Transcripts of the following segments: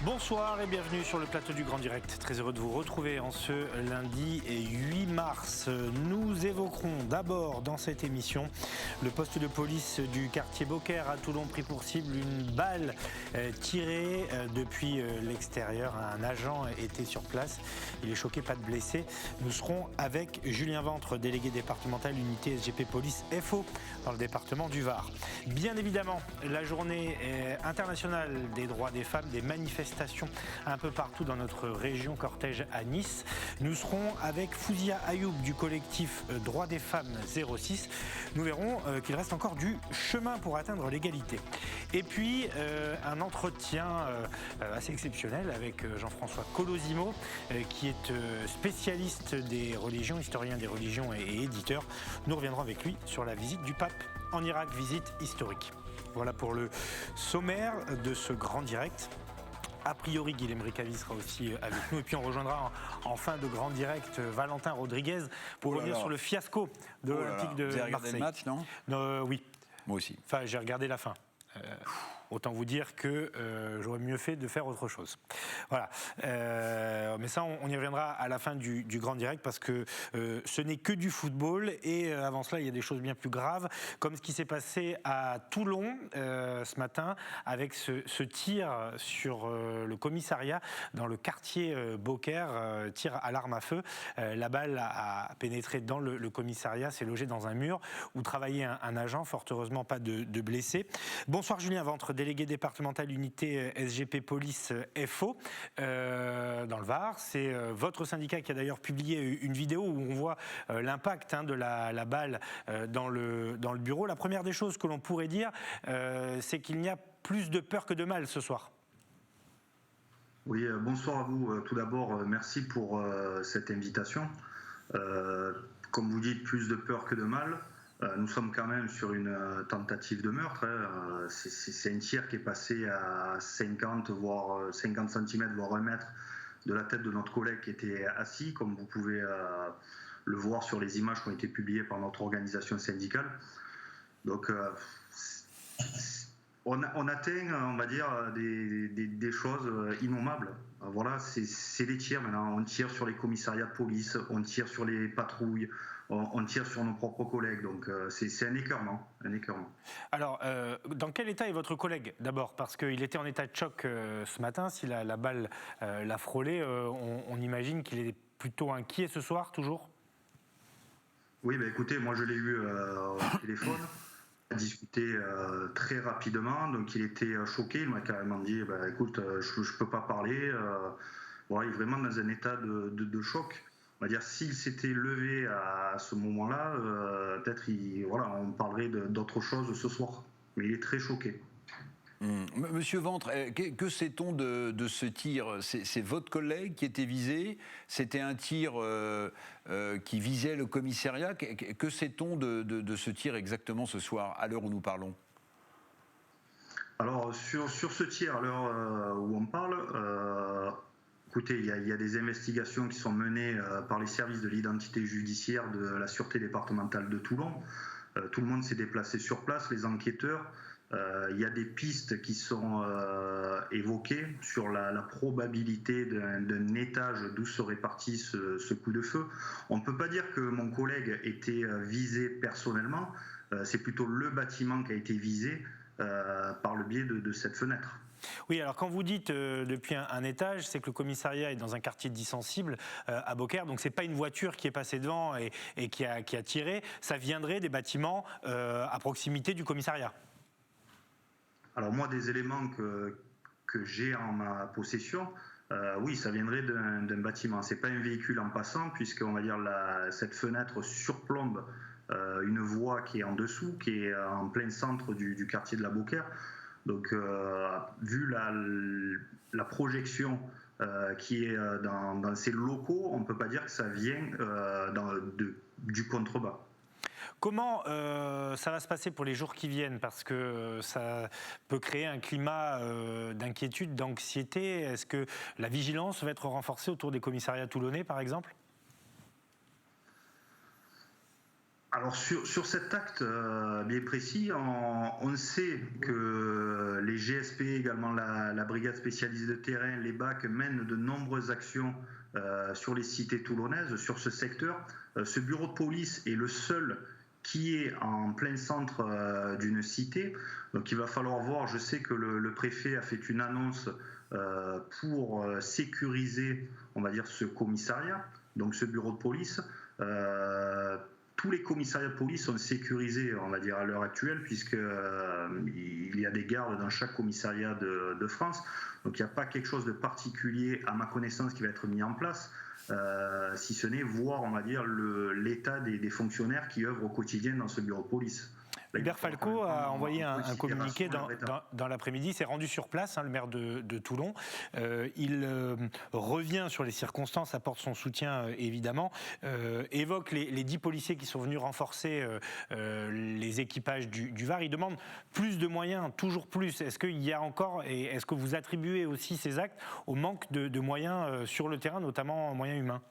Bonsoir et bienvenue sur le plateau du Grand Direct. Très heureux de vous retrouver en ce lundi 8 mars. Nous évoquerons d'abord dans cette émission le poste de police du quartier Beaucaire à Toulon pris pour cible une balle tirée depuis l'extérieur. Un agent était sur place. Il est choqué, pas de blessés. Nous serons avec Julien Ventre, délégué départemental unité SGP Police FO dans le département du Var. Bien évidemment, la journée internationale des droits des femmes, des manifestations un peu partout dans notre région, cortège à Nice. Nous serons avec Fouzia Ayoub du collectif Droits des femmes 06. Nous verrons qu'il reste encore du chemin pour atteindre l'égalité. Et puis un entretien assez exceptionnel avec Jean-François Colosimo qui est spécialiste des religions, historien des religions et éditeur. Nous reviendrons avec lui sur la visite du pape en Irak, visite historique. Voilà pour le sommaire de ce grand direct. A priori, Guillaume Ricavi sera aussi avec nous. Et puis on rejoindra en fin de grand direct Valentin Rodriguez pour revenir sur le fiasco de l'Olympique de Marseille. Vous avez regardé le match, non ? Oui. Moi aussi. Enfin, j'ai regardé la fin. Autant vous dire que j'aurais mieux fait de faire autre chose. Voilà. Mais ça, on y reviendra à la fin du grand direct parce que ce n'est que du football et avant cela, il y a des choses bien plus graves, comme ce qui s'est passé à Toulon ce matin avec ce tir sur le commissariat dans le quartier Beaucaire, tir à l'arme à feu. La balle a pénétré dans le commissariat, s'est logée dans un mur où travaillait un agent, fort heureusement pas de blessés. Bonsoir Julien Ventre, délégué départemental unité SGP Police FO dans le Var. C'est votre syndicat qui a d'ailleurs publié une vidéo où on voit l'impact de la balle dans le bureau. La première des choses que l'on pourrait dire, c'est qu'il n'y a plus de peur que de mal ce soir. Oui, bonsoir à vous. Tout d'abord, merci pour cette invitation. Comme vous dites, plus de peur que de mal. Nous sommes quand même sur une tentative de meurtre. C'est un tir qui est passé à 50 cm, voire 1 mètre de la tête de notre collègue qui était assis, comme vous pouvez le voir sur les images qui ont été publiées par notre organisation syndicale. Donc, on atteint, on va dire, des choses innommables. Voilà, c'est des tirs maintenant. On tire sur les commissariats de police, on tire sur les patrouilles, on tire sur nos propres collègues. Donc c'est un écœurement. Alors, dans quel état est votre collègue d'abord ? Parce qu'il était en état de choc ce matin. Si la balle l'a frôlé, on imagine qu'il est plutôt inquiet ce soir, toujours ? Oui, écoutez, moi je l'ai eu au téléphone. On a discuté très rapidement, donc il était choqué, il m'a carrément dit écoute, je peux pas parler, voilà, il est vraiment dans un état de choc. On va dire s'il s'était levé à ce moment-là, peut-être on parlerait d'autre chose ce soir, mais il est très choqué. Monsieur Ventre, que sait-on de ce tir ? C'est votre collègue qui était visé ? C'était un tir qui visait le commissariat ? Que sait-on de ce tir exactement ce soir, à l'heure où nous parlons ? Alors, sur ce tir, à l'heure où on parle, écoutez, il y a des investigations qui sont menées par les services de l'identité judiciaire de la Sûreté départementale de Toulon. Tout le monde s'est déplacé sur place, les enquêteurs. Il y a des pistes qui sont évoquées sur la probabilité d'un étage d'où serait parti ce coup de feu. On ne peut pas dire que mon collègue était visé personnellement, c'est plutôt le bâtiment qui a été visé par le biais de cette fenêtre. Oui, alors quand vous dites depuis un étage, c'est que le commissariat est dans un quartier dit sensible à Beaucaire, donc c'est pas une voiture qui est passée devant et qui a tiré, ça viendrait des bâtiments à proximité du commissariat. Alors moi, des éléments que j'ai en ma possession, oui, ça viendrait d'un bâtiment. C'est pas un véhicule en passant, puisqu'on va dire cette fenêtre surplombe une voie qui est en dessous, qui est en plein centre du quartier de la Beaucaire. Donc, vu la projection qui est dans ces locaux, on ne peut pas dire que ça vient du contrebas. Comment ça va se passer pour les jours qui viennent ? Parce que ça peut créer un climat d'inquiétude, d'anxiété. Est-ce que la vigilance va être renforcée autour des commissariats toulonnais, par exemple ? Alors sur cet acte bien précis, on sait que les GSP, également la brigade spécialisée de terrain, les BAC, mènent de nombreuses actions sur les cités toulonnaises, sur ce secteur. Ce bureau de police est le seul qui est en plein centre d'une cité. Donc il va falloir voir, je sais que le préfet a fait une annonce pour sécuriser, on va dire, ce commissariat, donc ce bureau de police. Tous les commissariats de police sont sécurisés, on va dire, à l'heure actuelle, puisqu'il y a des gardes dans chaque commissariat de France. Donc il n'y a pas quelque chose de particulier, à ma connaissance, qui va être mis en place, si ce n'est voir, on va dire, l'état des fonctionnaires qui œuvrent au quotidien dans ce bureau de police. Hubert Falco a envoyé un communiqué dans l'après-midi, s'est rendu sur place, le maire de Toulon. Il revient sur les circonstances, apporte son soutien évidemment, évoque les 10 policiers qui sont venus renforcer les équipages du Var. Il demande plus de moyens, toujours plus. Est-ce qu'il y a encore, et est-ce que vous attribuez aussi ces actes au manque de moyens sur le terrain, notamment moyens humains ?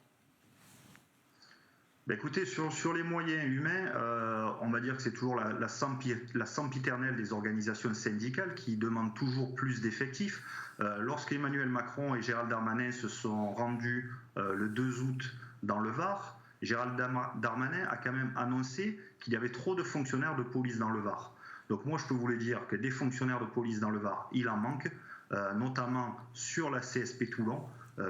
Écoutez, sur les moyens humains, on va dire que c'est toujours la sempiternelle des organisations syndicales qui demandent toujours plus d'effectifs. Lorsqu'Emmanuel Macron et Gérald Darmanin se sont rendus le 2 août dans le Var, Gérald Darmanin a quand même annoncé qu'il y avait trop de fonctionnaires de police dans le Var. Donc moi, je peux vous le dire que des fonctionnaires de police dans le Var, il en manque, notamment sur la CSP Toulon,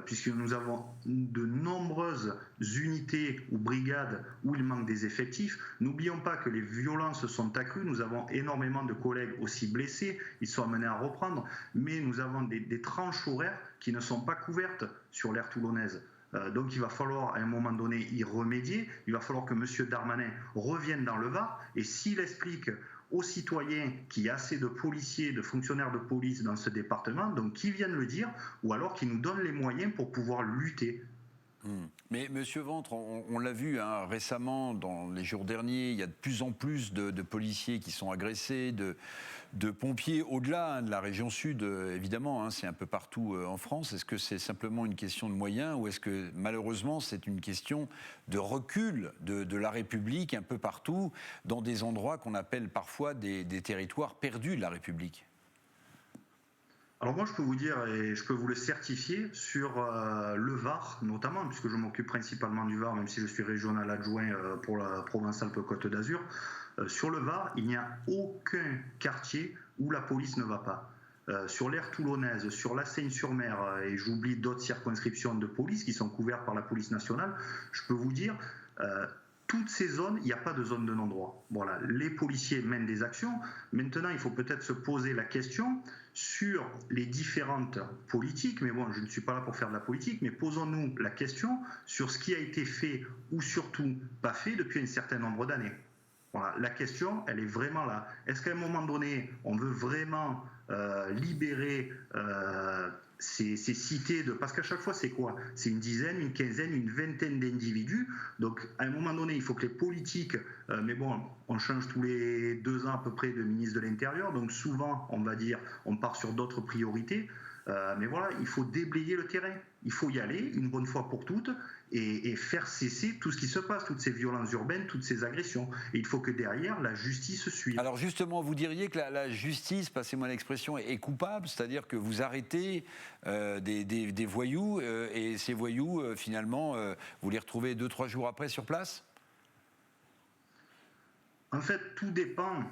puisque nous avons de nombreuses unités ou brigades où il manque des effectifs. N'oublions pas que les violences sont accrues, nous avons énormément de collègues aussi blessés, ils sont amenés à reprendre, mais nous avons des tranches horaires qui ne sont pas couvertes sur l'aire toulonnaise. Donc il va falloir à un moment donné y remédier, il va falloir que M. Darmanin revienne dans le Var, et s'il explique aux citoyens qu'il y a assez de policiers, de fonctionnaires de police dans ce département, donc qu'ils viennent le dire, ou alors qu'ils nous donnent les moyens pour pouvoir lutter. Mais Monsieur Ventre, on l'a vu récemment, dans les jours derniers, il y a de plus en plus de policiers qui sont agressés, de pompiers au-delà de la région sud, évidemment, c'est un peu partout en France. Est-ce que c'est simplement une question de moyens ou est-ce que malheureusement c'est une question de recul de la République un peu partout, dans des endroits qu'on appelle parfois des territoires perdus de la République ? Alors moi, je peux vous dire, et je peux vous le certifier, sur le Var notamment, puisque je m'occupe principalement du Var, même si je suis régional adjoint pour la Provence-Alpes-Côte d'Azur, sur le Var, il n'y a aucun quartier où la police ne va pas. Sur l'aire toulonnaise, sur la Seine-sur-Mer, et j'oublie d'autres circonscriptions de police qui sont couvertes par la police nationale, je peux vous dire, toutes ces zones, il n'y a pas de zone de non-droit. Voilà, les policiers mènent des actions. Maintenant, il faut peut-être se poser la question sur les différentes politiques, mais bon, je ne suis pas là pour faire de la politique, mais posons-nous la question sur ce qui a été fait ou surtout pas fait depuis un certain nombre d'années. Voilà, la question, elle est vraiment là. Est-ce qu'à un moment donné, on veut vraiment libérer ces cités parce qu'à chaque fois, c'est quoi ? C'est une dizaine, une quinzaine, une vingtaine d'individus. Donc, à un moment donné, il faut que les politiques... mais bon, on change tous les 2 ans à peu près de ministre de l'Intérieur. Donc, souvent, on va dire, on part sur d'autres priorités. Mais voilà, il faut déblayer le terrain. Il faut y aller, une bonne fois pour toutes, et faire cesser tout ce qui se passe, toutes ces violences urbaines, toutes ces agressions. Et il faut que derrière, la justice suive. Alors justement, vous diriez que la justice, passez-moi l'expression, est coupable, c'est-à-dire que vous arrêtez des voyous, et ces voyous, finalement, vous les retrouvez 2-3 jours après sur place ? En fait, tout dépend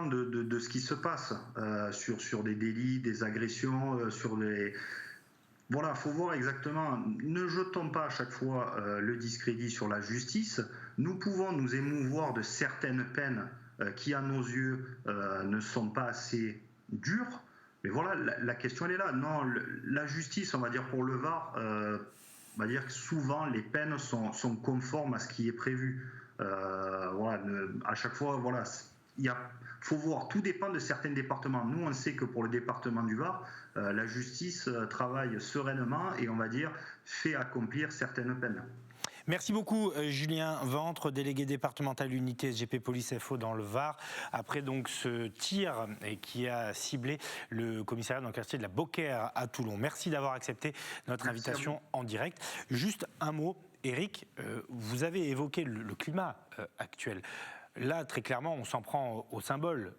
de ce qui se passe sur des délits, des agressions, sur des... Voilà, il faut voir exactement. Ne jetons pas à chaque fois le discrédit sur la justice. Nous pouvons nous émouvoir de certaines peines qui, à nos yeux, ne sont pas assez dures. Mais voilà, la question, elle est là. Non, la justice, on va dire pour le Var, on va dire que souvent, les peines sont conformes à ce qui est prévu. Voilà, à chaque fois, voilà, il faut voir, tout dépend de certains départements. Nous, on sait que pour le département du Var, la justice travaille sereinement et on va dire fait accomplir certaines peines. Merci beaucoup Julien Ventre, délégué départemental unité SGP Police FO dans le Var. Après donc ce tir qui a ciblé le commissariat dans le quartier de la Beaucaire à Toulon. Merci d'avoir accepté notre invitation en direct. Juste un mot, Éric, vous avez évoqué le climat actuel. Là, très clairement, on s'en prend au symbole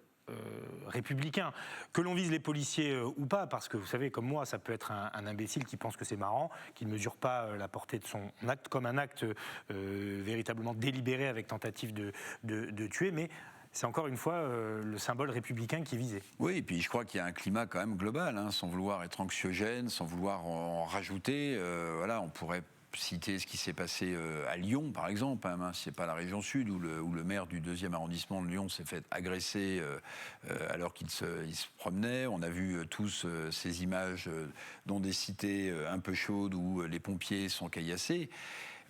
républicain. Que l'on vise les policiers ou pas, parce que vous savez, comme moi, ça peut être un imbécile qui pense que c'est marrant, qui ne mesure pas la portée de son acte comme un acte véritablement délibéré avec tentative de tuer, mais c'est encore une fois le symbole républicain qui est visé. Oui, et puis je crois qu'il y a un climat quand même global, hein, sans vouloir être anxiogène, sans vouloir en rajouter. Voilà, on pourrait citer ce qui s'est passé à Lyon, par exemple, hein, c'est pas la région sud, où le maire du 2e arrondissement de Lyon s'est fait agresser alors qu'il se promenait. On a vu tous ces images dans des cités un peu chaudes où les pompiers sont caillassés.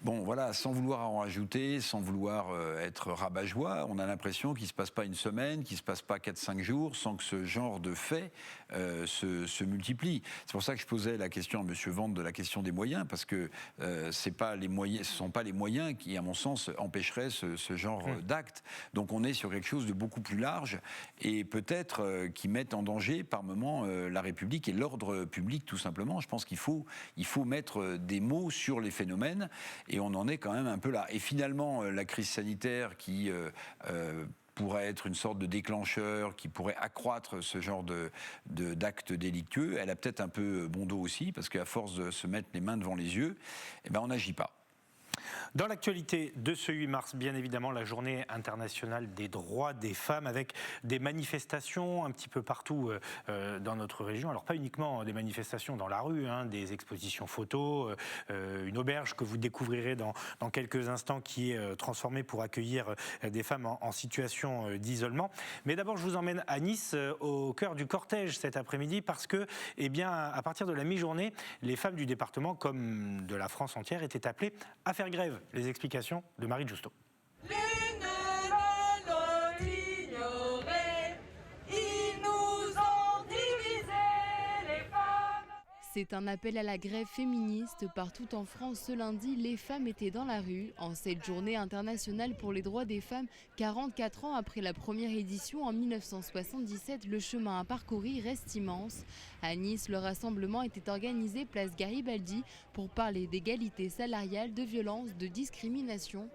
Bon, voilà, sans vouloir en rajouter, sans vouloir être rabat-joie, on a l'impression qu'il ne se passe pas une semaine, qu'il ne se passe pas 4-5 jours sans que ce genre de faits se multiplient. C'est pour ça que je posais la question à M. Vente de la question des moyens, parce que ce ne sont pas les moyens qui, à mon sens, empêcheraient ce genre d'actes. Donc on est sur quelque chose de beaucoup plus large et peut-être qui met en danger par moments la République et l'ordre public, tout simplement. Je pense qu'il faut mettre des mots sur les phénomènes. Et on en est quand même un peu là. Et finalement, la crise sanitaire qui pourrait être une sorte de déclencheur, qui pourrait accroître ce genre d'actes délictueux, elle a peut-être un peu bon dos aussi, parce qu'à force de se mettre les mains devant les yeux, eh ben on n'agit pas. Dans l'actualité de ce 8 mars, bien évidemment, la journée internationale des droits des femmes, avec des manifestations un petit peu partout dans notre région. Alors pas uniquement des manifestations dans la rue, hein, des expositions photos, une auberge que vous découvrirez dans quelques instants qui est transformée pour accueillir des femmes en situation d'isolement. Mais d'abord, je vous emmène à Nice, au cœur du cortège cet après-midi, parce que, eh bien, à partir de la mi-journée, les femmes du département, comme de la France entière, étaient appelées à faire grève. Les explications de Marie Justo. C'est un appel à la grève féministe. Partout en France, ce lundi, les femmes étaient dans la rue. En cette journée internationale pour les droits des femmes, 44 ans après la première édition en 1977, le chemin à parcourir reste immense. À Nice, le rassemblement était organisé place Garibaldi pour parler d'égalité salariale, de violence, de discrimination.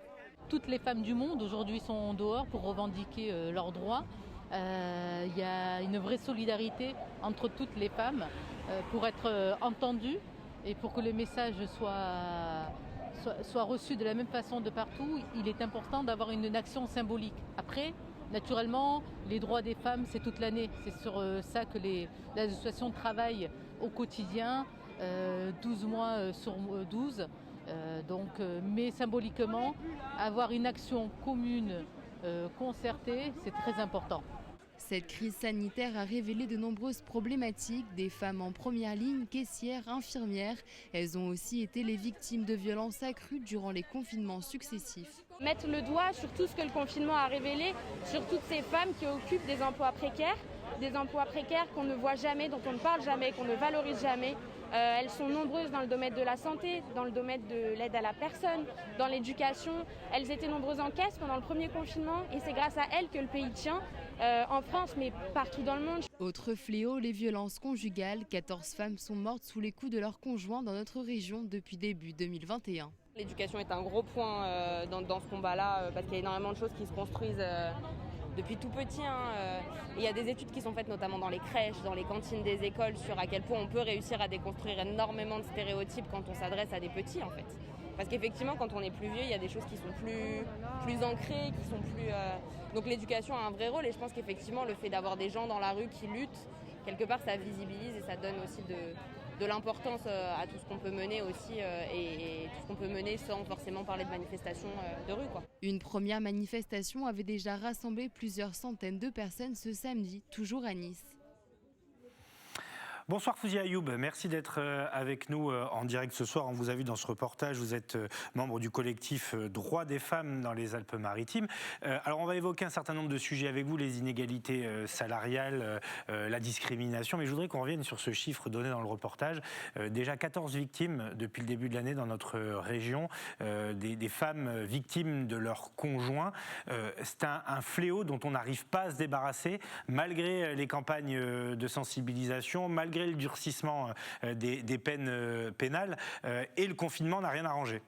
Toutes les femmes du monde aujourd'hui sont dehors pour revendiquer leurs droits. Il y a une vraie solidarité entre toutes les femmes pour être entendues et pour que le message soit reçu de la même façon de partout. Il est important d'avoir une action symbolique. Après, naturellement, les droits des femmes, c'est toute l'année. C'est sur ça que l'association travaille au quotidien, 12 mois sur 12. Mais symboliquement, avoir une action commune, concertée, c'est très important. Cette crise sanitaire a révélé de nombreuses problématiques. Des femmes en première ligne, caissières, infirmières. Elles ont aussi été les victimes de violences accrues durant les confinements successifs. Mettre le doigt sur tout ce que le confinement a révélé, sur toutes ces femmes qui occupent des emplois précaires qu'on ne voit jamais, dont on ne parle jamais, qu'on ne valorise jamais. Elles sont nombreuses dans le domaine de la santé, dans le domaine de l'aide à la personne, dans l'éducation. Elles étaient nombreuses en caisse pendant le premier confinement et c'est grâce à elles que le pays tient, en France mais partout dans le monde. Autre fléau, les violences conjugales. 14 femmes sont mortes sous les coups de leurs conjoints dans notre région depuis début 2021. L'éducation est un gros point dans ce combat-là parce qu'il y a énormément de choses qui se construisent depuis tout petit. Il y a des études qui sont faites notamment dans les crèches, dans les cantines des écoles sur à quel point on peut réussir à déconstruire énormément de stéréotypes quand on s'adresse à des petits en fait. Parce qu'effectivement quand on est plus vieux, il y a des choses qui sont plus ancrées, qui sont plus... Donc l'éducation a un vrai rôle et je pense qu'effectivement le fait d'avoir des gens dans la rue qui luttent, quelque part ça visibilise et ça donne aussi de l'importance à tout ce qu'on peut mener aussi et tout ce qu'on peut mener sans forcément parler de manifestations de rue, quoi. Une première manifestation avait déjà rassemblé plusieurs centaines de personnes ce samedi, toujours à Nice. Bonsoir Fouzia Ayoub, merci d'être avec nous en direct ce soir. On vous a vu dans ce reportage, vous êtes membre du collectif Droits des femmes dans les Alpes-Maritimes. Alors on va évoquer un certain nombre de sujets avec vous, les inégalités salariales, la discrimination, mais je voudrais qu'on revienne sur ce chiffre donné dans le reportage. Déjà 14 victimes depuis le début de l'année dans notre région, des femmes victimes de leurs conjoints. C'est un fléau dont on n'arrive pas à se débarrasser, malgré les campagnes de sensibilisation, malgré le durcissement des peines pénales, et le confinement n'a rien arrangé.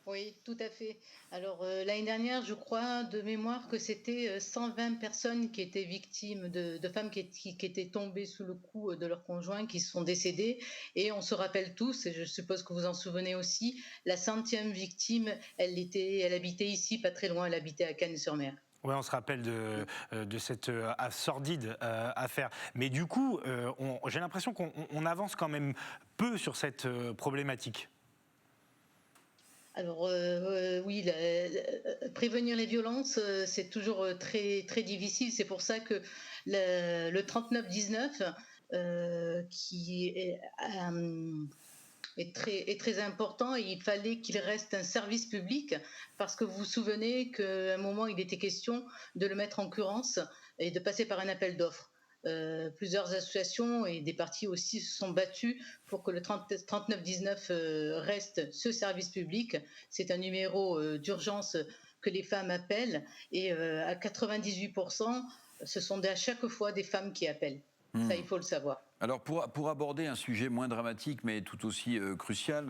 Oui, tout à fait. Alors, l'année dernière, je crois de mémoire que c'était 120 personnes qui étaient victimes de femmes qui étaient tombées sous le coup de leur conjoint, qui sont décédées. Et on se rappelle tous, et je suppose que vous en souvenez aussi, la centième victime, elle habitait ici, pas très loin, elle habitait à Cannes-sur-Mer. Oui, on se rappelle de cette sordide affaire. Mais du coup, j'ai l'impression qu'on avance quand même peu sur cette problématique. Alors oui, prévenir les violences, c'est toujours très, très difficile. C'est pour ça que le 3919, qui est très important, et il fallait qu'il reste un service public, parce que vous vous souvenez qu'à un moment, il était question de le mettre en concurrence et de passer par un appel d'offres. Plusieurs associations et des partis aussi se sont battus pour que le 3919 reste ce service public. C'est un numéro d'urgence que les femmes appellent, et à 98%, ce sont à chaque fois des femmes qui appellent. Ça, il faut le savoir. Alors pour aborder un sujet moins dramatique mais tout aussi crucial,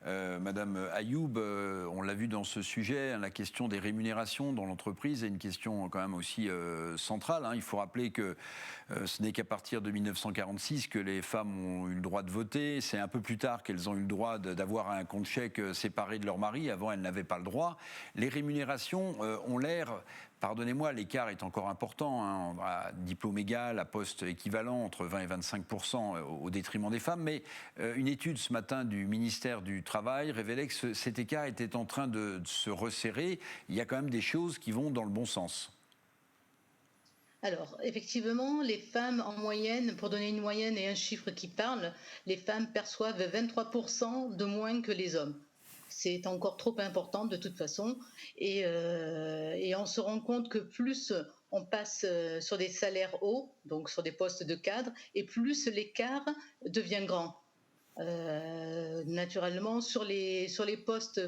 Madame Ayoub, on l'a vu dans ce sujet, la question des rémunérations dans l'entreprise est une question quand même aussi centrale. Il faut rappeler que ce n'est qu'à partir de 1946 que les femmes ont eu le droit de voter. C'est un peu plus tard qu'elles ont eu le droit d'avoir un compte chèque séparé de leur mari. Avant, elles n'avaient pas le droit. Les rémunérations ont l'air... Pardonnez-moi, l'écart est encore important, à diplôme égal, à poste équivalent, entre 20 et 25% au détriment des femmes. Mais une étude ce matin du ministère du Travail révélait que cet écart était en train de se resserrer. Il y a quand même des choses qui vont dans le bon sens. Alors, effectivement, les femmes en moyenne, pour donner une moyenne et un chiffre qui parle, les femmes perçoivent 23% de moins que les hommes. C'est encore trop important de toute façon, et on se rend compte que plus on passe sur des salaires hauts, donc sur des postes de cadre, et plus l'écart devient grand. Naturellement, sur les postes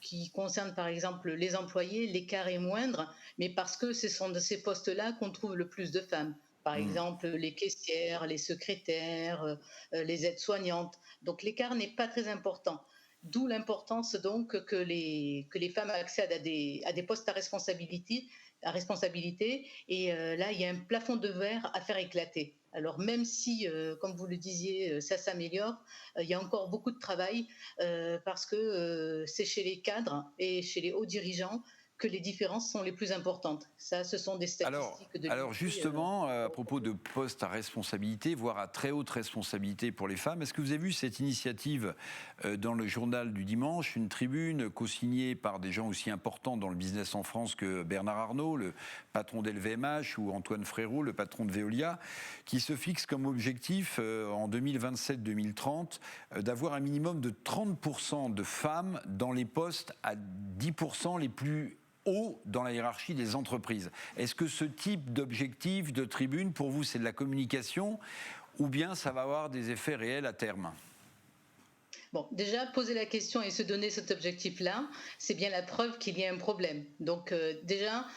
qui concernent par exemple les employés, l'écart est moindre, mais parce que ce sont de ces postes-là qu'on trouve le plus de femmes. Par exemple, les caissières, les secrétaires, les aides-soignantes. Donc l'écart n'est pas très important. D'où l'importance donc que les femmes accèdent à des postes à responsabilité, et là il y a un plafond de verre à faire éclater. Alors même si, comme vous le disiez, ça s'améliore, il y a encore beaucoup de travail, parce que c'est chez les cadres et chez les hauts dirigeants que les différences sont les plus importantes. Ça, ce sont des statistiques Alors justement, à propos de postes à responsabilité, voire à très haute responsabilité pour les femmes, est-ce que vous avez vu cette initiative dans le journal du dimanche, une tribune co-signée par des gens aussi importants dans le business en France que Bernard Arnault, le patron d'LVMH, ou Antoine Frérot, le patron de Veolia, qui se fixe comme objectif en 2027-2030 d'avoir un minimum de 30% de femmes dans les postes à 10% les plus haut dans la hiérarchie des entreprises. Est-ce que ce type d'objectif, de tribune, pour vous, c'est de la communication, ou bien ça va avoir des effets réels à terme ? Bon, déjà, poser la question et se donner cet objectif-là, c'est bien la preuve qu'il y a un problème. Donc déjà,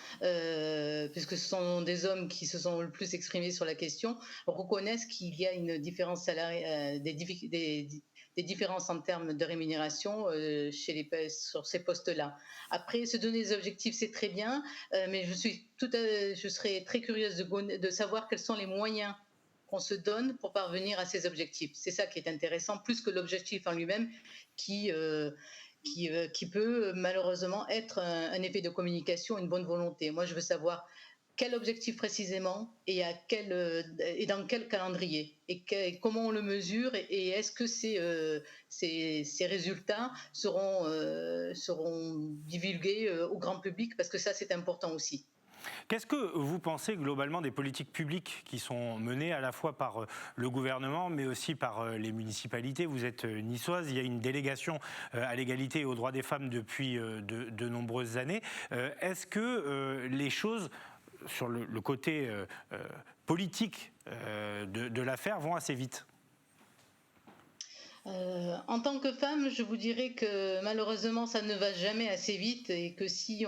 puisque ce sont des hommes qui se sont le plus exprimés sur la question, reconnaissent qu'il y a une différence salariale, des différences en termes de rémunération sur ces postes-là. Après, se donner des objectifs, c'est très bien, mais je serais très curieuse de savoir quels sont les moyens qu'on se donne pour parvenir à ces objectifs. C'est ça qui est intéressant, plus que l'objectif en lui-même, qui peut malheureusement être un effet de communication, une bonne volonté. Moi, je veux savoir quel objectif précisément et dans quel calendrier, et comment on le mesure, et est-ce que ces résultats seront divulgués au grand public, parce que ça, c'est important aussi. Qu'est-ce que vous pensez globalement des politiques publiques qui sont menées à la fois par le gouvernement mais aussi par les municipalités ? Vous êtes niçoise, il y a une délégation à l'égalité et aux droits des femmes depuis de nombreuses années. Est-ce que les choses sur le côté politique de l'affaire vont assez vite ? En tant que femme, je vous dirais que malheureusement ça ne va jamais assez vite, et que si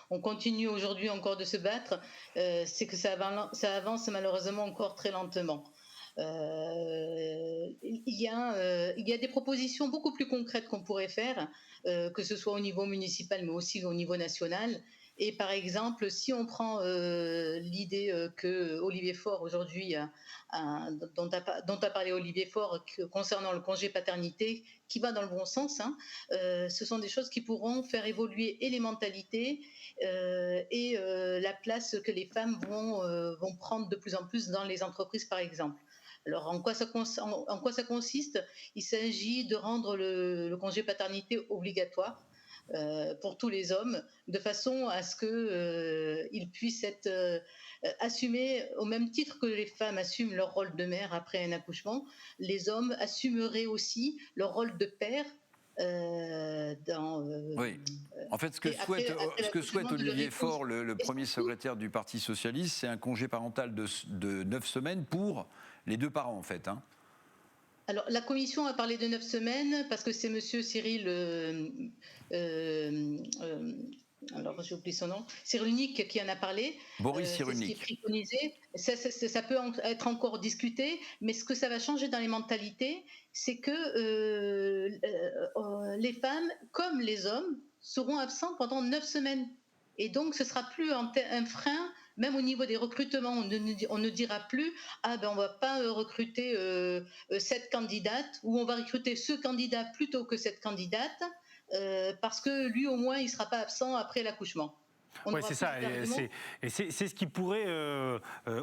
on continue aujourd'hui encore de se battre, c'est que ça avance malheureusement encore très lentement. Il y a des propositions beaucoup plus concrètes qu'on pourrait faire, que ce soit au niveau municipal, mais aussi au niveau national. Et par exemple, si on prend l'idée que Olivier Faure aujourd'hui, dont a parlé Olivier Faure concernant le congé paternité, qui va dans le bon sens, ce sont des choses qui pourront faire évoluer et les mentalités et la place que les femmes vont prendre de plus en plus dans les entreprises, par exemple. Alors, en quoi ça consiste ? Il s'agit de rendre le congé paternité obligatoire pour tous les hommes, de façon à ce qu'ils puissent être assumés au même titre que les femmes assument leur rôle de mère après un accouchement. Les hommes assumeraient aussi leur rôle de père. Oui. En fait, ce que souhaite Olivier Faure, le premier secrétaire du Parti socialiste, c'est un congé parental de 9 semaines pour les deux parents, en fait. Alors, la commission a parlé de 9 semaines parce que c'est monsieur Cyril, alors j'ai oublié son nom, Cyrulnik qui en a parlé. Boris Cyrulnik. C'est ce qui est préconisé. Ça peut être encore discuté, mais ce que ça va changer dans les mentalités, c'est que les femmes, comme les hommes, seront absents pendant 9 semaines. Et donc, ce ne sera plus un frein. Même au niveau des recrutements, on ne dira plus « Ah ben on ne va pas recruter cette candidate » ou « On va recruter ce candidat plutôt que cette candidate parce que lui au moins il ne sera pas absent après l'accouchement ». Oui, c'est ça. Et c'est ce qui pourrait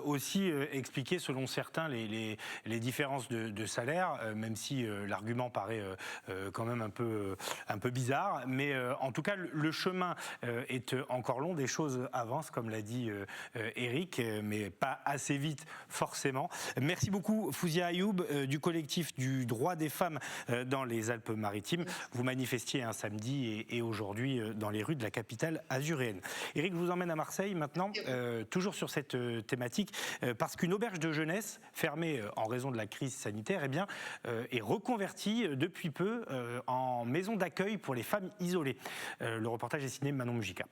aussi expliquer, selon certains, les différences de salaire, même si l'argument paraît quand même un peu bizarre. Mais en tout cas, le chemin est encore long. Des choses avancent, comme l'a dit Éric, mais pas assez vite, forcément. Merci beaucoup, Fouzia Ayoub, du collectif du droit des femmes dans les Alpes-Maritimes. Vous manifestiez un samedi et aujourd'hui dans les rues de la capitale azuréenne. Éric, je vous emmène à Marseille maintenant, toujours sur cette thématique, parce qu'une auberge de jeunesse fermée en raison de la crise sanitaire est reconvertie depuis peu en maison d'accueil pour les femmes isolées. Le reportage est signé Manon Mujika.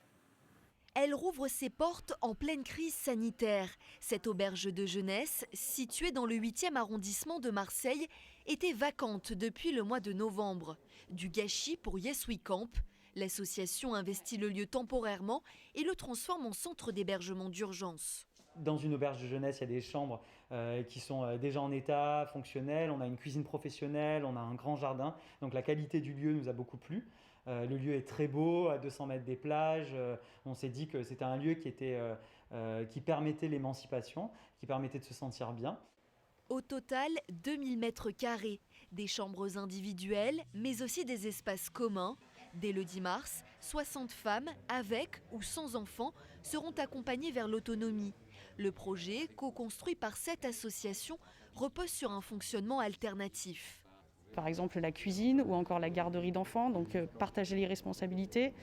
Elle rouvre ses portes en pleine crise sanitaire. Cette auberge de jeunesse, située dans le 8e arrondissement de Marseille, était vacante depuis le mois de novembre. Du gâchis pour Yes We Camp. L'association investit le lieu temporairement et le transforme en centre d'hébergement d'urgence. Dans une auberge de jeunesse, il y a des chambres qui sont déjà en état, fonctionnelles. On a une cuisine professionnelle, on a un grand jardin. Donc la qualité du lieu nous a beaucoup plu. Le lieu est très beau, à 200 mètres des plages. On s'est dit que c'était un lieu qui permettait l'émancipation, qui permettait de se sentir bien. Au total, 2000 mètres carrés, des chambres individuelles, mais aussi des espaces communs. Dès le 10 mars, 60 femmes, avec ou sans enfants, seront accompagnées vers l'autonomie. Le projet, co-construit par 7 associations, repose sur un fonctionnement alternatif. Par exemple la cuisine ou encore la garderie d'enfants, donc partager les responsabilités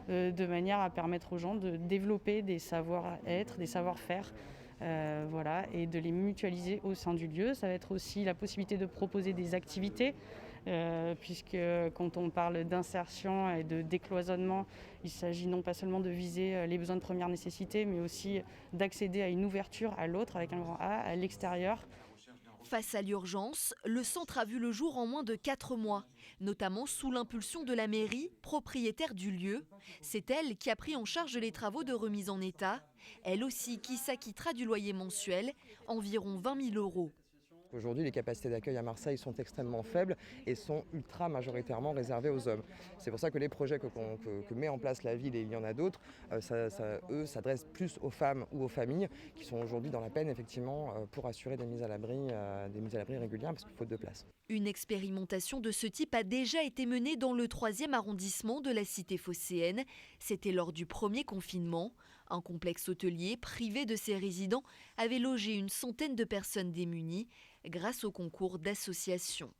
de manière à permettre aux gens de développer des savoir-être, des savoir-faire. Et de les mutualiser au sein du lieu. Ça va être aussi la possibilité de proposer des activités, puisque quand on parle d'insertion et de décloisonnement, il s'agit non pas seulement de viser les besoins de première nécessité, mais aussi d'accéder à une ouverture à l'autre, avec un grand A, à l'extérieur. Face à l'urgence, le centre a vu le jour en moins de 4 mois, notamment sous l'impulsion de la mairie, propriétaire du lieu. C'est elle qui a pris en charge les travaux de remise en état, elle aussi qui s'acquittera du loyer mensuel, environ 20 000 €. Aujourd'hui, les capacités d'accueil à Marseille sont extrêmement faibles et sont ultra majoritairement réservées aux hommes. C'est pour ça que les projets que met en place la ville, et il y en a d'autres, eux s'adressent plus aux femmes ou aux familles qui sont aujourd'hui dans la peine effectivement pour assurer des mises à l'abri régulières parce qu'il faut de place. Une expérimentation de ce type a déjà été menée dans le 3e arrondissement de la cité phocéenne. C'était lors du premier confinement. Un complexe hôtelier privé de ses résidents avait logé une centaine de personnes démunies grâce au concours d'associations.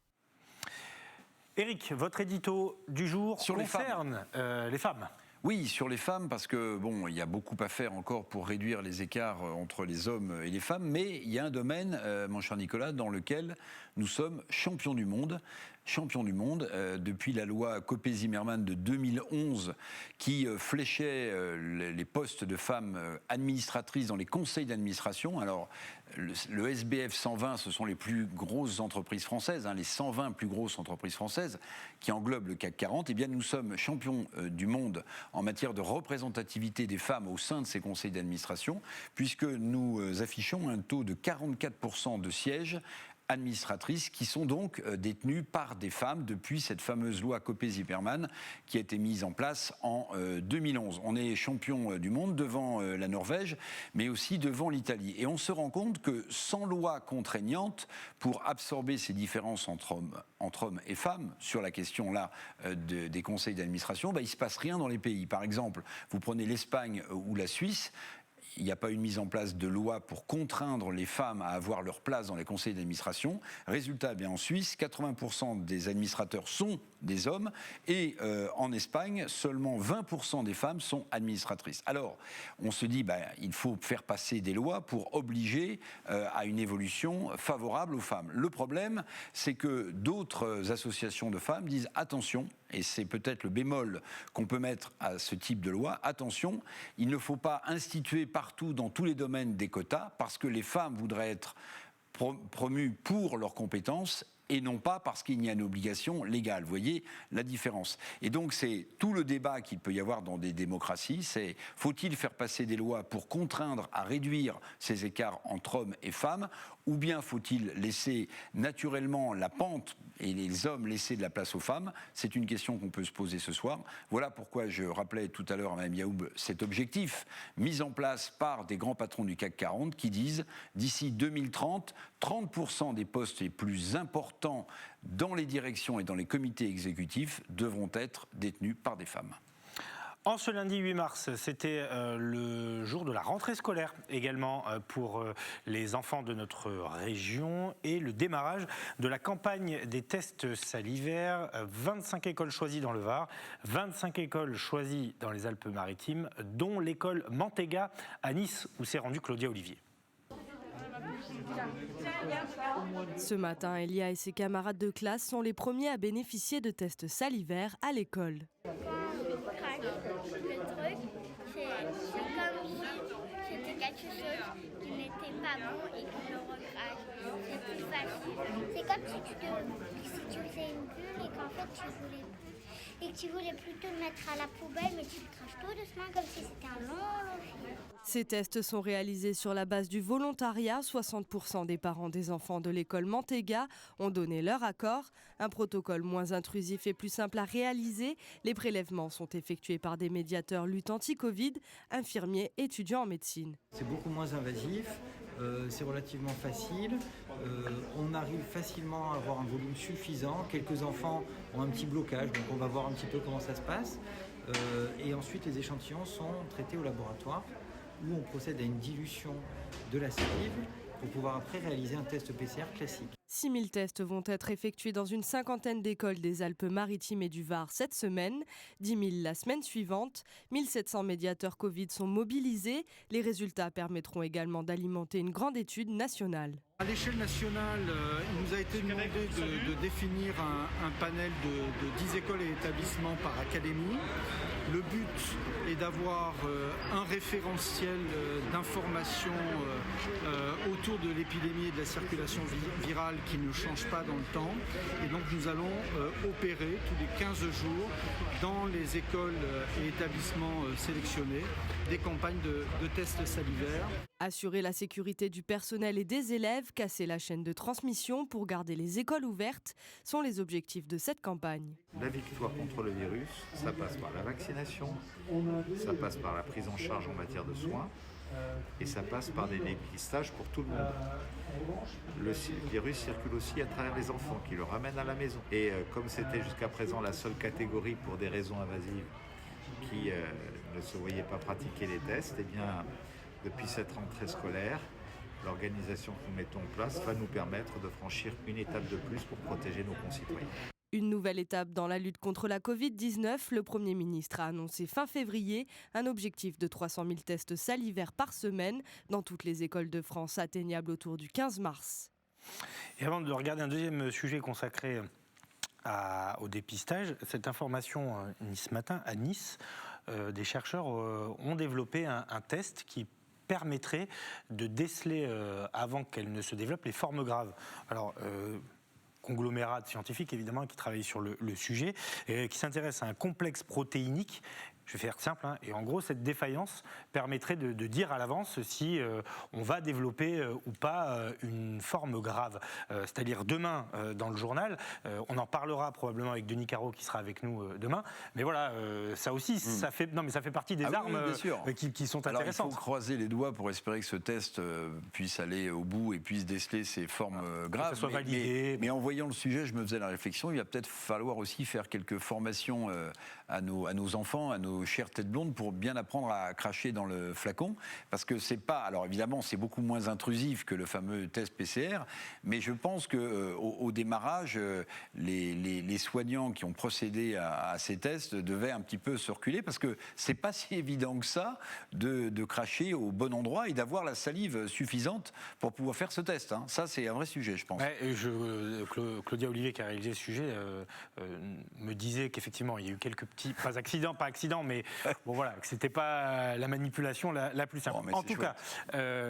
Éric, votre édito du jour concerne les femmes. Oui, sur les femmes, parce que il y a beaucoup à faire encore pour réduire les écarts entre les hommes et les femmes, mais il y a un domaine, mon cher Nicolas, dans lequel nous sommes champions du monde. champion du monde depuis la loi Copé-Zimmermann de 2011 qui fléchait les postes de femmes administratrices dans les conseils d'administration. Alors, le SBF 120, ce sont les plus grosses entreprises françaises, les 120 plus grosses entreprises françaises qui englobent le CAC 40. Eh bien, nous sommes champions du monde en matière de représentativité des femmes au sein de ces conseils d'administration, puisque nous affichons un taux de 44% de sièges administratrices qui sont donc détenues par des femmes depuis cette fameuse loi Copé-Zimmermann qui a été mise en place en 2011. On est champion du monde devant la Norvège, mais aussi devant l'Italie. Et on se rend compte que sans loi contraignante pour absorber ces différences entre hommes et femmes sur la question là des conseils d'administration, il ne se passe rien dans les pays. Par exemple, vous prenez l'Espagne ou la Suisse. Il n'y a pas une mise en place de loi pour contraindre les femmes à avoir leur place dans les conseils d'administration. Résultat, en Suisse, 80% des administrateurs sont des hommes et en Espagne, seulement 20% des femmes sont administratrices. Alors, on se dit, il faut faire passer des lois pour obliger à une évolution favorable aux femmes. Le problème, c'est que d'autres associations de femmes disent attention, et c'est peut-être le bémol qu'on peut mettre à ce type de loi, attention, il ne faut pas instituer partout dans tous les domaines des quotas parce que les femmes voudraient être promues pour leurs compétences et non pas parce qu'il y a une obligation légale. Vous voyez la différence. Et donc c'est tout le débat qu'il peut y avoir dans des démocraties, c'est faut-il faire passer des lois pour contraindre à réduire ces écarts entre hommes et femmes, ou bien faut-il laisser naturellement la pente et les hommes laisser de la place aux femmes? C'est une question qu'on peut se poser ce soir. Voilà pourquoi je rappelais tout à l'heure à Mme Yaoub cet objectif mis en place par des grands patrons du CAC 40 qui disent d'ici 2030, 30% des postes les plus importants dans les directions et dans les comités exécutifs devront être détenus par des femmes. En ce lundi 8 mars, c'était le jour de la rentrée scolaire également pour les enfants de notre région et le démarrage de la campagne des tests salivaires. 25 écoles choisies dans le Var, 25 écoles choisies dans les Alpes-Maritimes, dont l'école Mantega à Nice où s'est rendue Claudia Olivier. Ce matin, Elia et ses camarades de classe sont les premiers à bénéficier de tests salivaires à l'école. Quand on crache le truc, c'est comme si c'était quelque chose qui n'était pas bon et qu'on le recrache. C'est plus facile. C'est comme si tu faisais une bulle et qu'en fait tu voulais plus te mettre à la poubelle, mais tu le craches tout doucement comme si c'était un long fil. Ces tests sont réalisés sur la base du volontariat. 60% des parents des enfants de l'école Mantega ont donné leur accord. Un protocole moins intrusif et plus simple à réaliser. Les prélèvements sont effectués par des médiateurs lutte anti-Covid, infirmiers, étudiants en médecine. C'est beaucoup moins invasif, c'est relativement facile. On arrive facilement à avoir un volume suffisant. Quelques enfants ont un petit blocage, donc on va voir un petit peu comment ça se passe. Et ensuite, les échantillons sont traités au laboratoire où on procède à une dilution de la salive pour pouvoir après réaliser un test PCR classique. 6000 tests vont être effectués dans une cinquantaine d'écoles des Alpes-Maritimes et du Var cette semaine, 10 000 la semaine suivante. 1700 médiateurs Covid sont mobilisés. Les résultats permettront également d'alimenter une grande étude nationale. À l'échelle nationale, il nous a été demandé de définir un panel de 10 écoles et établissements par académie. Le but est d'avoir un référentiel d'information autour de l'épidémie et de la circulation virale qui ne change pas dans le temps. Et donc nous allons opérer tous les 15 jours dans les écoles et établissements sélectionnés des campagnes de tests salivaires. Assurer la sécurité du personnel et des élèves, casser la chaîne de transmission pour garder les écoles ouvertes sont les objectifs de cette campagne. La victoire contre le virus, ça passe par la vaccination, ça passe par la prise en charge en matière de soins et ça passe par des dépistages pour tout le monde. Le virus circule aussi à travers les enfants qui le ramènent à la maison. Et comme c'était jusqu'à présent la seule catégorie pour des raisons invasives qui ne se voyait pas pratiquer les tests, eh bien, depuis cette rentrée scolaire, l'organisation que nous mettons en place va nous permettre de franchir une étape de plus pour protéger nos concitoyens. Une nouvelle étape dans la lutte contre la Covid-19. Le Premier ministre a annoncé fin février un objectif de 300 000 tests salivaires par semaine dans toutes les écoles de France, atteignable autour du 15 mars. Et avant de regarder un deuxième sujet consacré au dépistage. Cette information, ce matin, à Nice, des chercheurs ont développé un test qui permettrait de déceler, avant qu'elles ne se développent, les formes graves. Alors, conglomérat de scientifiques, évidemment, qui travaillent sur le sujet, et qui s'intéressent à un complexe protéinique. Je vais faire simple, et en gros, cette défaillance permettrait de dire à l'avance si on va développer ou pas une forme grave. C'est-à-dire demain, dans le journal, on en parlera probablement avec Denis Carreau qui sera avec nous demain, mais voilà, ça aussi, ça fait partie des armes qui sont intéressantes. Il faut croiser les doigts pour espérer que ce test puisse aller au bout et puisse déceler ces formes graves. Que ça soit validé. Mais en voyant le sujet, je me faisais la réflexion, il va peut-être falloir aussi faire quelques formations à nos enfants, à nos chères têtes blondes, pour bien apprendre à cracher dans le flacon, parce que c'est pas, alors évidemment c'est beaucoup moins intrusif que le fameux test PCR, mais je pense que au démarrage, les soignants qui ont procédé à ces tests devaient un petit peu se reculer, parce que c'est pas si évident que ça de cracher au bon endroit et d'avoir la salive suffisante pour pouvoir faire ce test. Ça, c'est un vrai sujet, je pense. Claudia Olivier, qui a réalisé ce sujet, me disait qu'effectivement il y a eu quelques petits, pas accidents, mais bon voilà, que c'était pas la manipulation la plus simple. En tout cas,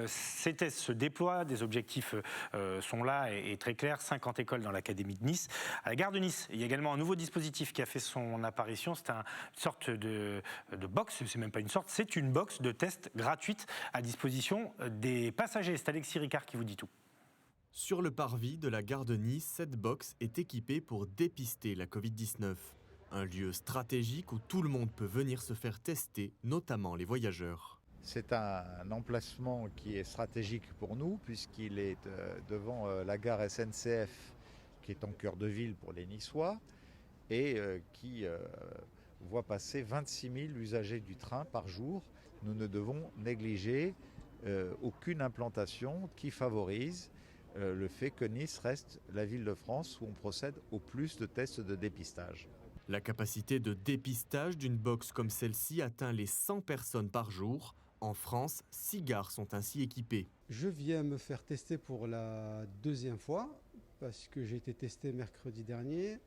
ces tests se déploient, des objectifs sont là et très clairs. 50 écoles dans l'académie de Nice. À la gare de Nice, il y a également un nouveau dispositif qui a fait son apparition. C'est une sorte de box, c'est même pas une sorte, c'est une box de tests gratuite à disposition des passagers. C'est Alexis Ricard qui vous dit tout. Sur le parvis de la gare de Nice, cette box est équipée pour dépister la Covid-19. Un lieu stratégique où tout le monde peut venir se faire tester, notamment les voyageurs. C'est un emplacement qui est stratégique pour nous, puisqu'il est devant la gare SNCF, qui est en cœur de ville pour les Niçois, et qui voit passer 26 000 usagers du train par jour. Nous ne devons négliger aucune implantation qui favorise le fait que Nice reste la ville de France où on procède au plus de tests de dépistage. La capacité de dépistage d'une box comme celle-ci atteint les 100 personnes par jour. En France, 6 gares sont ainsi équipées. Je viens me faire tester pour la deuxième fois, parce que j'ai été testé mercredi dernier,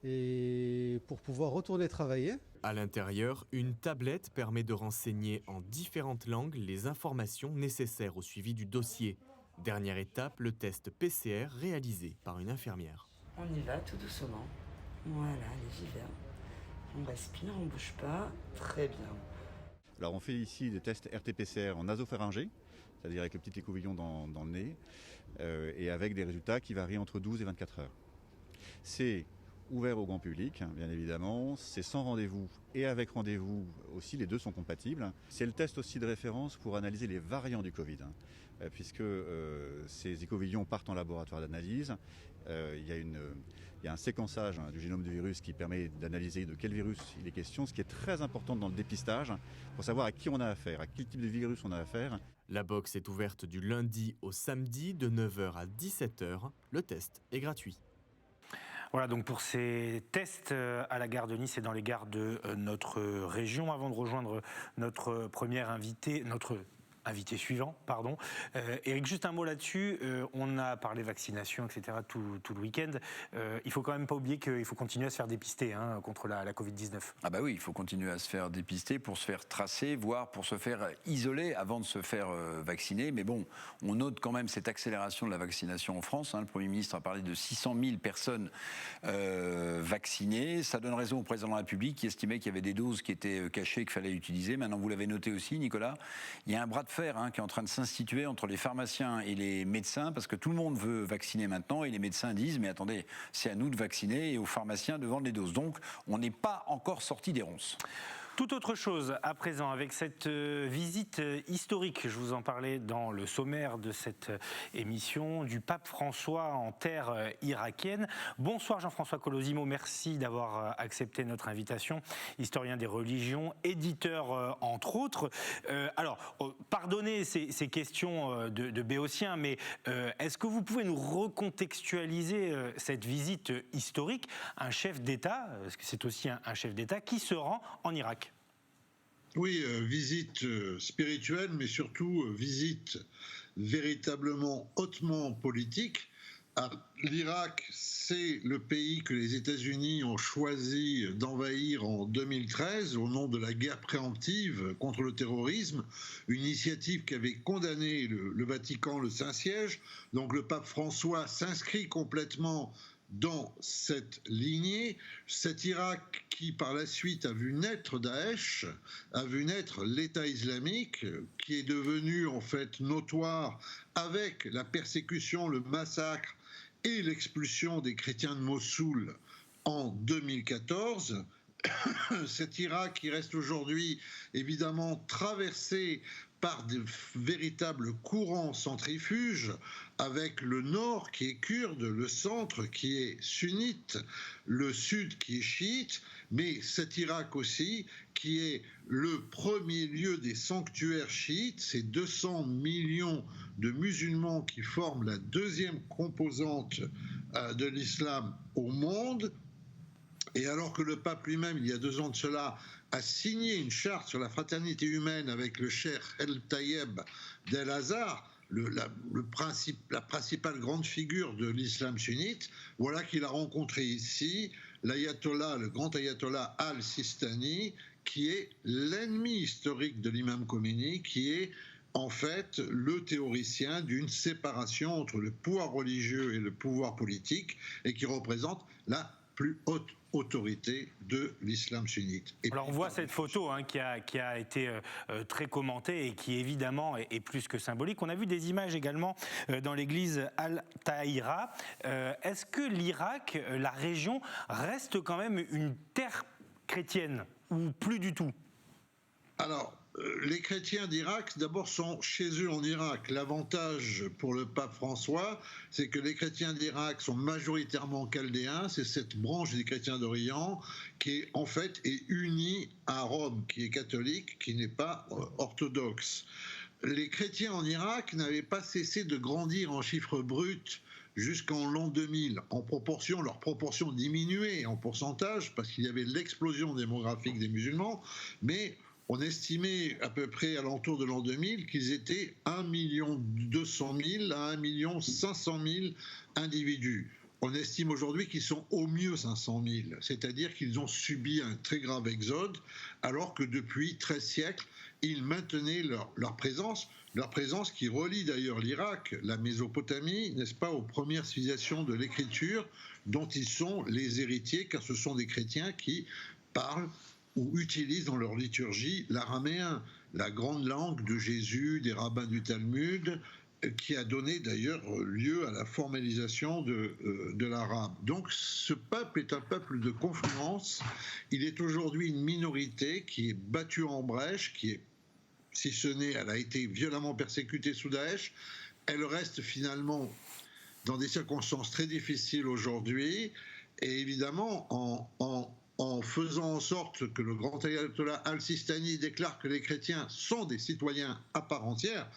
et pour pouvoir retourner travailler. À l'intérieur, une tablette permet de renseigner en différentes langues les informations nécessaires au suivi du dossier. Dernière étape, le test PCR réalisé par une infirmière. On y va tout doucement. Voilà, allez, j'y vais. On respire, on ne bouge pas. Très bien. Alors on fait ici des tests RT-PCR en nasopharyngée, c'est-à-dire avec le petit écouvillon dans le nez, et avec des résultats qui varient entre 12 et 24 heures. C'est ouvert au grand public, bien évidemment, c'est sans rendez-vous et avec rendez-vous aussi, les deux sont compatibles. C'est le test aussi de référence pour analyser les variants du Covid, puisque ces écouvillons partent en laboratoire d'analyse. Il y a un séquençage du génome du virus qui permet d'analyser de quel virus il est question, ce qui est très important dans le dépistage, pour savoir à qui on a affaire, à quel type de virus on a affaire. La box est ouverte du lundi au samedi de 9h à 17h. Le test est gratuit. Voilà donc pour ces tests à la gare de Nice et dans les gares de notre région. Avant de rejoindre notre invité suivant, pardon. Éric, juste un mot là-dessus. On a parlé vaccination, etc. tout le week-end. Il faut quand même pas oublier qu'il faut continuer à se faire dépister contre la Covid-19. Ah bah oui, il faut continuer à se faire dépister pour se faire tracer, voire pour se faire isoler avant de se faire vacciner. Mais bon, on note quand même cette accélération de la vaccination en France. Le Premier ministre a parlé de 600 000 personnes vaccinées. Ça donne raison au président de la République qui estimait qu'il y avait des doses qui étaient cachées qu'il fallait utiliser. Maintenant, vous l'avez noté aussi, Nicolas, il y a un bras de fer qui est en train de s'instituer entre les pharmaciens et les médecins, parce que tout le monde veut vacciner maintenant et les médecins disent mais attendez, c'est à nous de vacciner et aux pharmaciens de vendre les doses. Donc on n'est pas encore sorti des ronces. Tout autre chose à présent avec cette visite historique, je vous en parlais dans le sommaire de cette émission, du pape François en terre irakienne. Bonsoir Jean-François Colosimo, merci d'avoir accepté notre invitation. Historien des religions, éditeur entre autres. Alors, pardonnez ces questions de béotien, mais est-ce que vous pouvez nous recontextualiser cette visite historique? Un chef d'État, parce que c'est aussi un chef d'État, qui se rend en Irak? Oui, visite spirituelle, mais surtout visite véritablement hautement politique, L'Irak, c'est le pays que les États-Unis ont choisi d'envahir en 2013 au nom de la guerre préemptive contre le terrorisme, une initiative qu'avait condamné le Vatican, le Saint-Siège. Donc le pape François s'inscrit complètement dans cette lignée. Cet Irak qui par la suite a vu naître Daesh, a vu naître l'État islamique, qui est devenu en fait notoire avec la persécution, le massacre et l'expulsion des chrétiens de Mossoul en 2014. Cet Irak qui reste aujourd'hui évidemment traversé par de véritables courants centrifuges, avec le nord qui est kurde, le centre qui est sunnite, le sud qui est chiite, mais cet Irak aussi qui est le premier lieu des sanctuaires chiites, ces 200 millions de musulmans qui forment la deuxième composante de l'islam au monde. Et alors que le pape lui-même, il y a 2 ans de cela, a signé une charte sur la fraternité humaine avec le cheikh El Tayeb d'El Azhar, la principale grande figure de l'islam sunnite, voilà qu'il a rencontré ici l'ayatollah, le grand ayatollah Al-Sistani, qui est l'ennemi historique de l'imam Khomeini, qui est en fait le théoricien d'une séparation entre le pouvoir religieux et le pouvoir politique, et qui représente la plus haute autorité de l'islam sunnite. Et alors on voit cette photo qui a été très commentée et qui évidemment est plus que symbolique. On a vu des images également dans l'église Al-Tahira. Est-ce que l'Irak, la région, reste quand même une terre chrétienne ou plus du tout ? Alors, les chrétiens d'Irak, d'abord, sont chez eux en Irak. L'avantage pour le pape François, c'est que les chrétiens d'Irak sont majoritairement chaldéens. C'est cette branche des chrétiens d'Orient qui, en fait, est unie à Rome, qui est catholique, qui n'est pas orthodoxe. Les chrétiens en Irak n'avaient pas cessé de grandir en chiffres bruts jusqu'en l'an 2000. En proportion, leur proportion diminuait en pourcentage parce qu'il y avait l'explosion démographique des musulmans, mais on estimait à peu près à l'entour de l'an 2000 qu'ils étaient 1 200 000 à 1 500 000 individus. On estime aujourd'hui qu'ils sont au mieux 500 000, c'est-à-dire qu'ils ont subi un très grave exode, alors que depuis 13 siècles, ils maintenaient leur présence qui relie d'ailleurs l'Irak, la Mésopotamie, n'est-ce pas, aux premières civilisations de l'écriture, dont ils sont les héritiers, car ce sont des chrétiens qui parlent ou utilisent dans leur liturgie l'araméen, la grande langue de Jésus, des rabbins du Talmud, qui a donné d'ailleurs lieu à la formalisation de l'arabe. Donc ce peuple est un peuple de confluence. Il est aujourd'hui une minorité qui est battue en brèche, qui est, si ce n'est, elle a été violemment persécutée sous Daesh, elle reste finalement dans des circonstances très difficiles aujourd'hui, et évidemment en faisant en sorte que le grand ayatollah Al-Sistani déclare que les chrétiens sont des citoyens à part entière,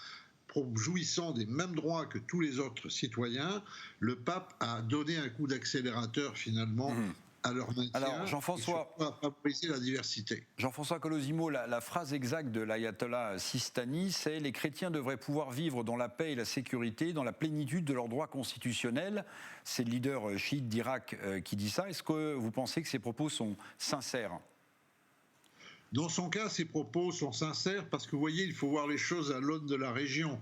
jouissant des mêmes droits que tous les autres citoyens, le pape a donné un coup d'accélérateur finalement à leur maintien. Alors, Jean-François, et surtout à favoriser la diversité. Jean-François Colosimo, la phrase exacte de l'ayatollah Sistani, c'est « Les chrétiens devraient pouvoir vivre dans la paix et la sécurité, dans la plénitude de leurs droits constitutionnels ». C'est le leader chiite d'Irak qui dit ça. Est-ce que vous pensez que ces propos sont sincères ? Dans son cas, ses propos sont sincères parce que, vous voyez, il faut voir les choses à l'aune de la région.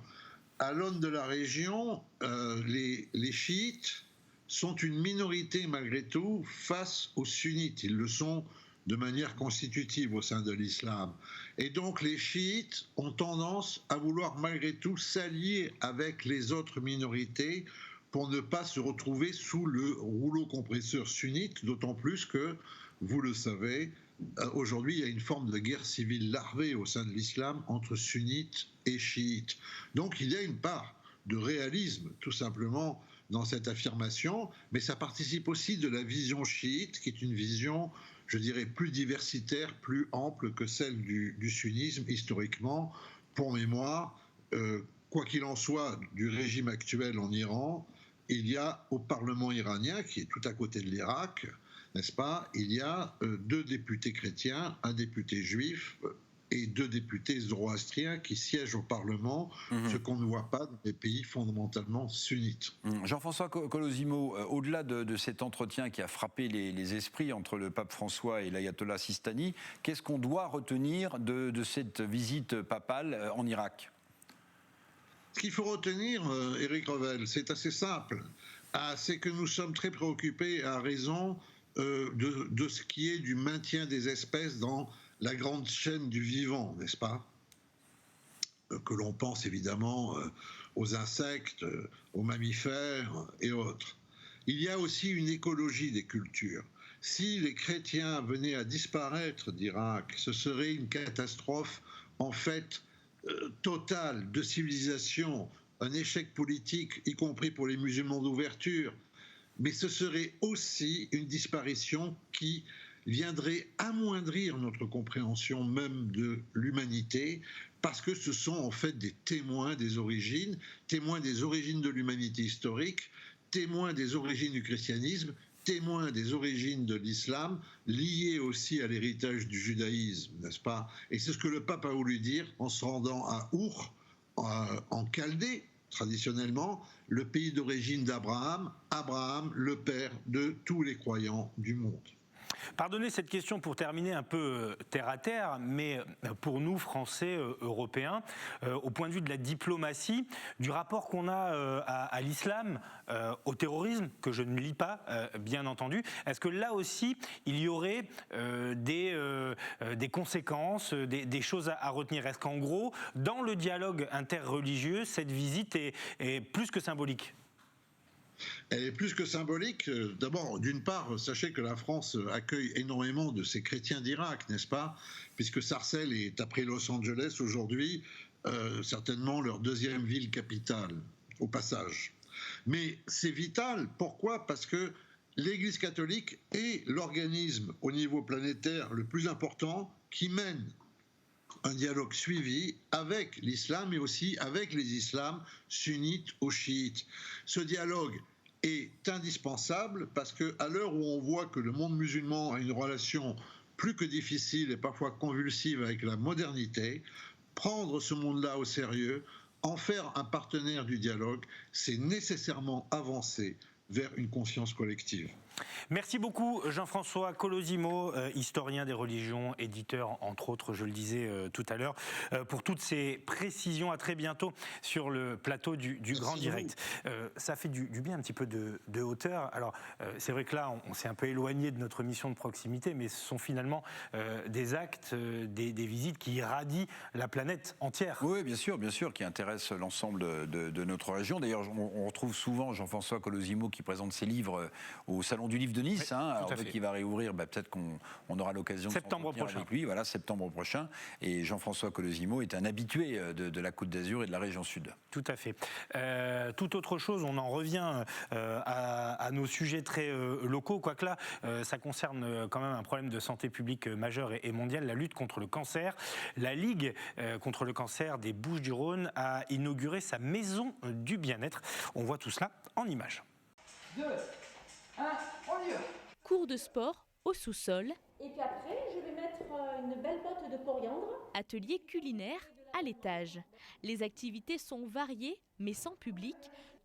À l'aune de la région, les chiites sont une minorité malgré tout face aux sunnites. Ils le sont de manière constitutive au sein de l'islam. Et donc les chiites ont tendance à vouloir malgré tout s'allier avec les autres minorités pour ne pas se retrouver sous le rouleau compresseur sunnite, d'autant plus que, vous le savez, aujourd'hui, il y a une forme de guerre civile larvée au sein de l'islam entre sunnites et chiites. Donc il y a une part de réalisme, tout simplement, dans cette affirmation, mais ça participe aussi de la vision chiite, qui est une vision, je dirais, plus diversitaire, plus ample que celle du sunnisme, historiquement. Pour mémoire, quoi qu'il en soit du régime actuel en Iran, il y a au Parlement iranien, qui est tout à côté de l'Irak, n'est-ce pas, il y a 2 députés chrétiens, un député juif, et 2 députés zoroastriens qui siègent au Parlement, ce qu'on ne voit pas dans les pays fondamentalement sunnites. Jean-François Colosimo, au-delà de cet entretien qui a frappé les esprits entre le pape François et l'ayatollah Sistani, qu'est-ce qu'on doit retenir de cette visite papale en Irak ? Ce qu'il faut retenir, Éric Revel, c'est assez simple. C'est que nous sommes très préoccupés à raison de ce qui est du maintien des espèces dans la grande chaîne du vivant, n'est-ce pas ? Que l'on pense évidemment aux insectes, aux mammifères et autres. Il y a aussi une écologie des cultures. Si les chrétiens venaient à disparaître d'Irak, ce serait une catastrophe en fait totale de civilisation, un échec politique, y compris pour les musulmans d'ouverture, mais ce serait aussi une disparition qui viendrait amoindrir notre compréhension même de l'humanité, parce que ce sont en fait des témoins des origines de l'humanité historique, témoins des origines du christianisme, témoins des origines de l'islam, liés aussi à l'héritage du judaïsme, n'est-ce pas ? Et c'est ce que le pape a voulu dire en se rendant à Our, en Chaldée, traditionnellement, le pays d'origine d'Abraham, Abraham, le père de tous les croyants du monde. Pardonnez cette question pour terminer un peu terre à terre, mais pour nous, Français, Européens, au point de vue de la diplomatie, du rapport qu'on a à l'islam, au terrorisme, que je ne lis pas, bien entendu, est-ce que là aussi, il y aurait des conséquences, des choses à retenir ? Est-ce qu'en gros, dans le dialogue interreligieux, cette visite est plus que symbolique ? Elle est plus que symbolique. D'abord, d'une part, sachez que la France accueille énormément de ces chrétiens d'Irak, n'est-ce pas ? Puisque Sarcelles est, après Los Angeles aujourd'hui, certainement leur 2e ville capitale, au passage. Mais c'est vital. Pourquoi ? Parce que l'Église catholique est l'organisme au niveau planétaire le plus important qui mène un dialogue suivi avec l'islam, mais aussi avec les islams sunnites ou chiites. Ce dialogue est indispensable parce qu'à l'heure où on voit que le monde musulman a une relation plus que difficile et parfois convulsive avec la modernité, prendre ce monde-là au sérieux, en faire un partenaire du dialogue, c'est nécessairement avancer vers une conscience collective. Merci beaucoup Jean-François Colosimo, historien des religions, éditeur entre autres, je le disais tout à l'heure, pour toutes ces précisions. À très bientôt sur le plateau du Grand Direct. Ça fait du bien un petit peu de hauteur. Alors c'est vrai que là on s'est un peu éloigné de notre mission de proximité, mais ce sont finalement des actes, des visites qui irradient la planète entière. Oui, bien sûr, qui intéressent l'ensemble de notre région. D'ailleurs on retrouve souvent Jean-François Colosimo qui présente ses livres au Salon du Livre de Nice, oui, alors qui va réouvrir, peut-être qu'on aura l'occasion de s'entretenir avec lui, voilà, septembre prochain. Et Jean-François Colosimo est un habitué de la Côte d'Azur et de la région sud. Tout à fait. Toute autre chose, on en revient à nos sujets très locaux, quoique là, ça concerne quand même un problème de santé publique majeur et mondial, la lutte contre le cancer. La Ligue contre le cancer des Bouches-du-Rhône a inauguré sa maison du bien-être. On voit tout cela en images. 2, 1, on y va. Cours de sport au sous-sol. Et puis après, je vais mettre une belle botte de coriandre. Atelier culinaire à l'étage. Les activités sont variées, mais sans public.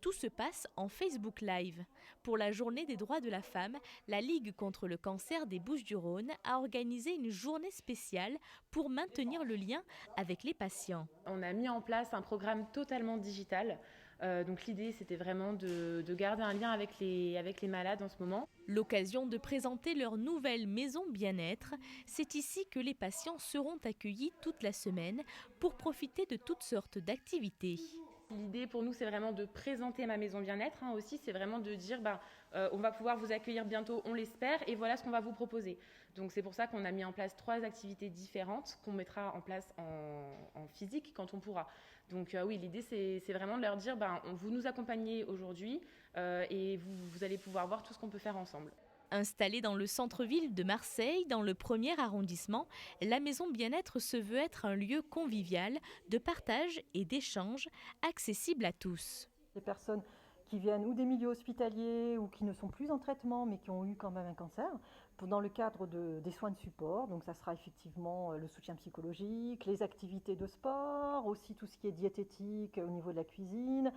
Tout se passe en Facebook Live. Pour la journée des droits de la femme, la Ligue contre le cancer des Bouches-du-Rhône a organisé une journée spéciale pour maintenir le lien avec les patients. On a mis en place un programme totalement digital. Donc l'idée, c'était vraiment de garder un lien avec les malades en ce moment. L'occasion de présenter leur nouvelle maison bien-être. C'est ici que les patients seront accueillis toute la semaine pour profiter de toutes sortes d'activités. L'idée pour nous, c'est vraiment de présenter ma maison bien-être. Aussi, c'est vraiment de dire, on va pouvoir vous accueillir bientôt, on l'espère, et voilà ce qu'on va vous proposer. Donc c'est pour ça qu'on a mis en place 3 activités différentes qu'on mettra en place en physique quand on pourra. Donc oui, l'idée c'est vraiment de leur dire, vous nous accompagnez aujourd'hui et vous allez pouvoir voir tout ce qu'on peut faire ensemble. Installée dans le centre-ville de Marseille, dans le 1er arrondissement, la maison bien-être se veut être un lieu convivial, de partage et d'échange, accessible à tous. Les personnes qui viennent ou des milieux hospitaliers ou qui ne sont plus en traitement mais qui ont eu quand même un cancer dans le cadre des soins de support. Donc ça sera effectivement le soutien psychologique, les activités de sport, aussi tout ce qui est diététique au niveau de la cuisine,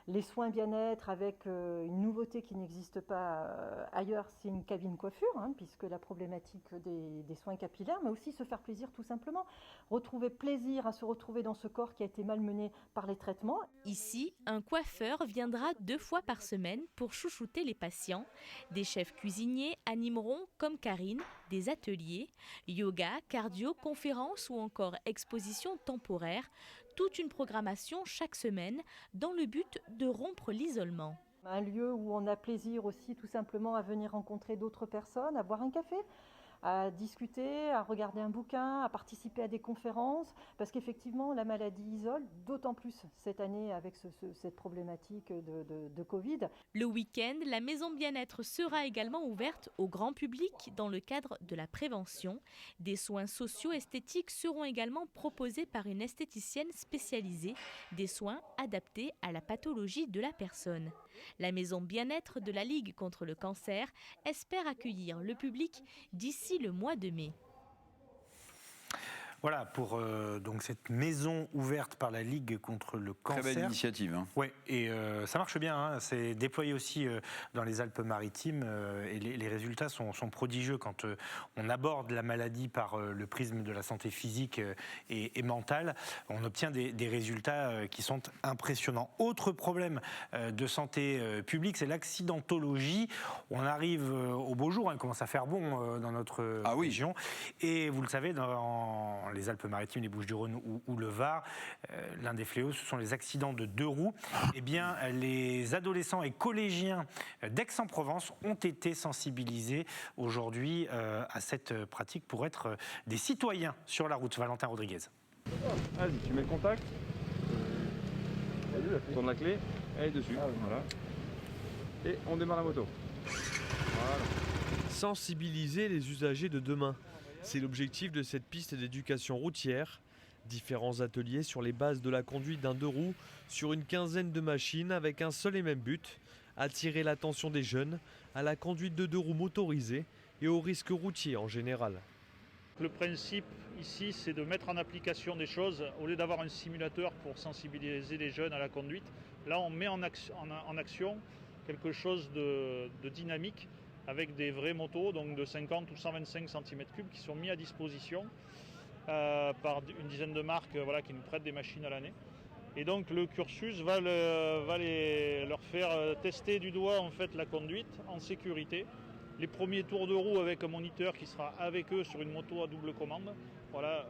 les soins bien-être avec une nouveauté qui n'existe pas ailleurs, c'est une cabine coiffure, puisque la problématique des soins capillaires, mais aussi se faire plaisir tout simplement, retrouver plaisir à se retrouver dans ce corps qui a été malmené par les traitements. Ici, un coiffeur viendra 2 fois par semaine pour chouchouter les patients. Des chefs cuisiniers animeront, comme Karine, des ateliers, yoga, cardio, conférences ou encore expositions temporaires. Toute une programmation chaque semaine dans le but de rompre l'isolement. Un lieu où on a plaisir aussi tout simplement à venir rencontrer d'autres personnes, à boire un café, à discuter, à regarder un bouquin, à participer à des conférences, parce qu'effectivement la maladie isole, d'autant plus cette année avec cette problématique de Covid. Le week-end, la maison bien-être sera également ouverte au grand public dans le cadre de la prévention. Des soins socio-esthétiques seront également proposés par une esthéticienne spécialisée, des soins adaptés à la pathologie de la personne. La maison bien-être de la Ligue contre le cancer espère accueillir le public d'ici le mois de mai. Voilà pour donc cette maison ouverte par la Ligue contre le cancer. Très belle initiative. Ouais, et ça marche bien. C'est déployé aussi dans les Alpes-Maritimes et les résultats sont prodigieux quand on aborde la maladie par le prisme de la santé physique et mentale. On obtient des résultats qui sont impressionnants. Autre problème de santé publique, c'est l'accidentologie. On arrive au beau jour, il commence à faire bon dans notre région. Et vous le savez, dans les Alpes-Maritimes, les Bouches-du-Rhône ou le Var, l'un des fléaux, ce sont les accidents de 2 roues. Eh bien, les adolescents et collégiens d'Aix-en-Provence ont été sensibilisés aujourd'hui à cette pratique pour être des citoyens sur la route. Valentin Rodriguez. Vas-y, tu mets le contact, tourne la clé, elle est dessus, voilà. Et on démarre la moto. Voilà. Sensibiliser les usagers de demain. C'est l'objectif de cette piste d'éducation routière. Différents ateliers sur les bases de la conduite d'un 2 roues sur une quinzaine de machines avec un seul et même but, attirer l'attention des jeunes à la conduite de 2 roues motorisées et aux risques routiers en général. Le principe ici, c'est de mettre en application des choses. Au lieu d'avoir un simulateur pour sensibiliser les jeunes à la conduite, là on met en action quelque chose de dynamique, avec des vraies motos, donc de 50 ou 125 cm3 qui sont mis à disposition par une dizaine de marques qui nous prêtent des machines à l'année. Et donc le cursus va leur faire tester du doigt en fait, la conduite en sécurité. Les premiers tours de roue avec un moniteur qui sera avec eux sur une moto à double commande. Voilà,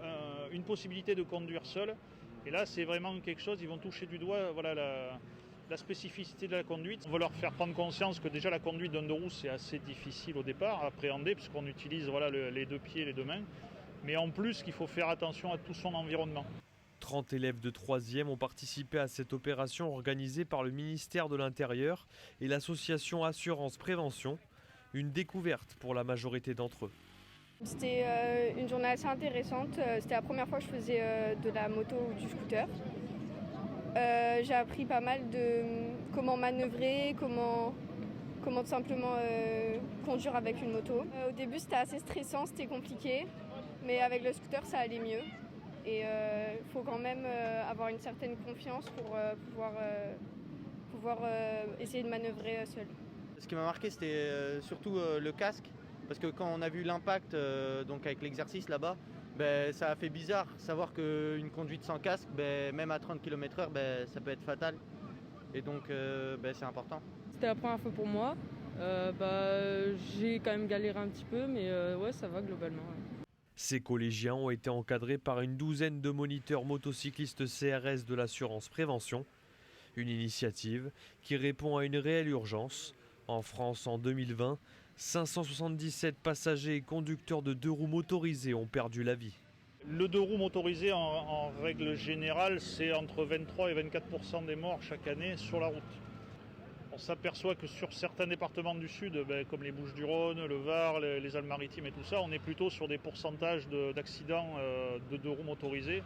une possibilité de conduire seul. Et là c'est vraiment quelque chose, ils vont toucher du doigt la spécificité de la conduite. On va leur faire prendre conscience que déjà la conduite d'un 2 roues c'est assez difficile au départ à appréhender puisqu'on utilise les 2 pieds et les 2 mains. Mais en plus qu'il faut faire attention à tout son environnement. 30 élèves de 3e ont participé à cette opération organisée par le ministère de l'Intérieur et l'association Assurance Prévention. Une découverte pour la majorité d'entre eux. C'était une journée assez intéressante. C'était la première fois que je faisais de la moto ou du scooter. J'ai appris pas mal de comment manœuvrer, comment tout simplement conduire avec une moto. Au début c'était assez stressant, c'était compliqué, mais avec le scooter ça allait mieux. Et il faut quand même avoir une certaine confiance pour pouvoir essayer de manœuvrer seul. Ce qui m'a marqué c'était surtout le casque, parce que quand on a vu l'impact donc avec l'exercice là-bas, ça a fait bizarre, savoir qu'une conduite sans casque, même à 30 km/h, ça peut être fatal. Et donc c'est important. C'était la première fois pour moi. J'ai quand même galéré un petit peu, mais ouais, ça va globalement. Ouais. Ces collégiens ont été encadrés par une douzaine de moniteurs motocyclistes CRS de l'assurance prévention. Une initiative qui répond à une réelle urgence. En France, en 2020, 577 passagers et conducteurs de 2 roues motorisés ont perdu la vie. Le 2 roues motorisé, en règle générale, c'est entre 23 et 24% des morts chaque année sur la route. On s'aperçoit que sur certains départements du Sud, comme les Bouches-du-Rhône, le Var, les Alpes-Maritimes et tout ça, on est plutôt sur des pourcentages d'accidents de 2 roues motorisés.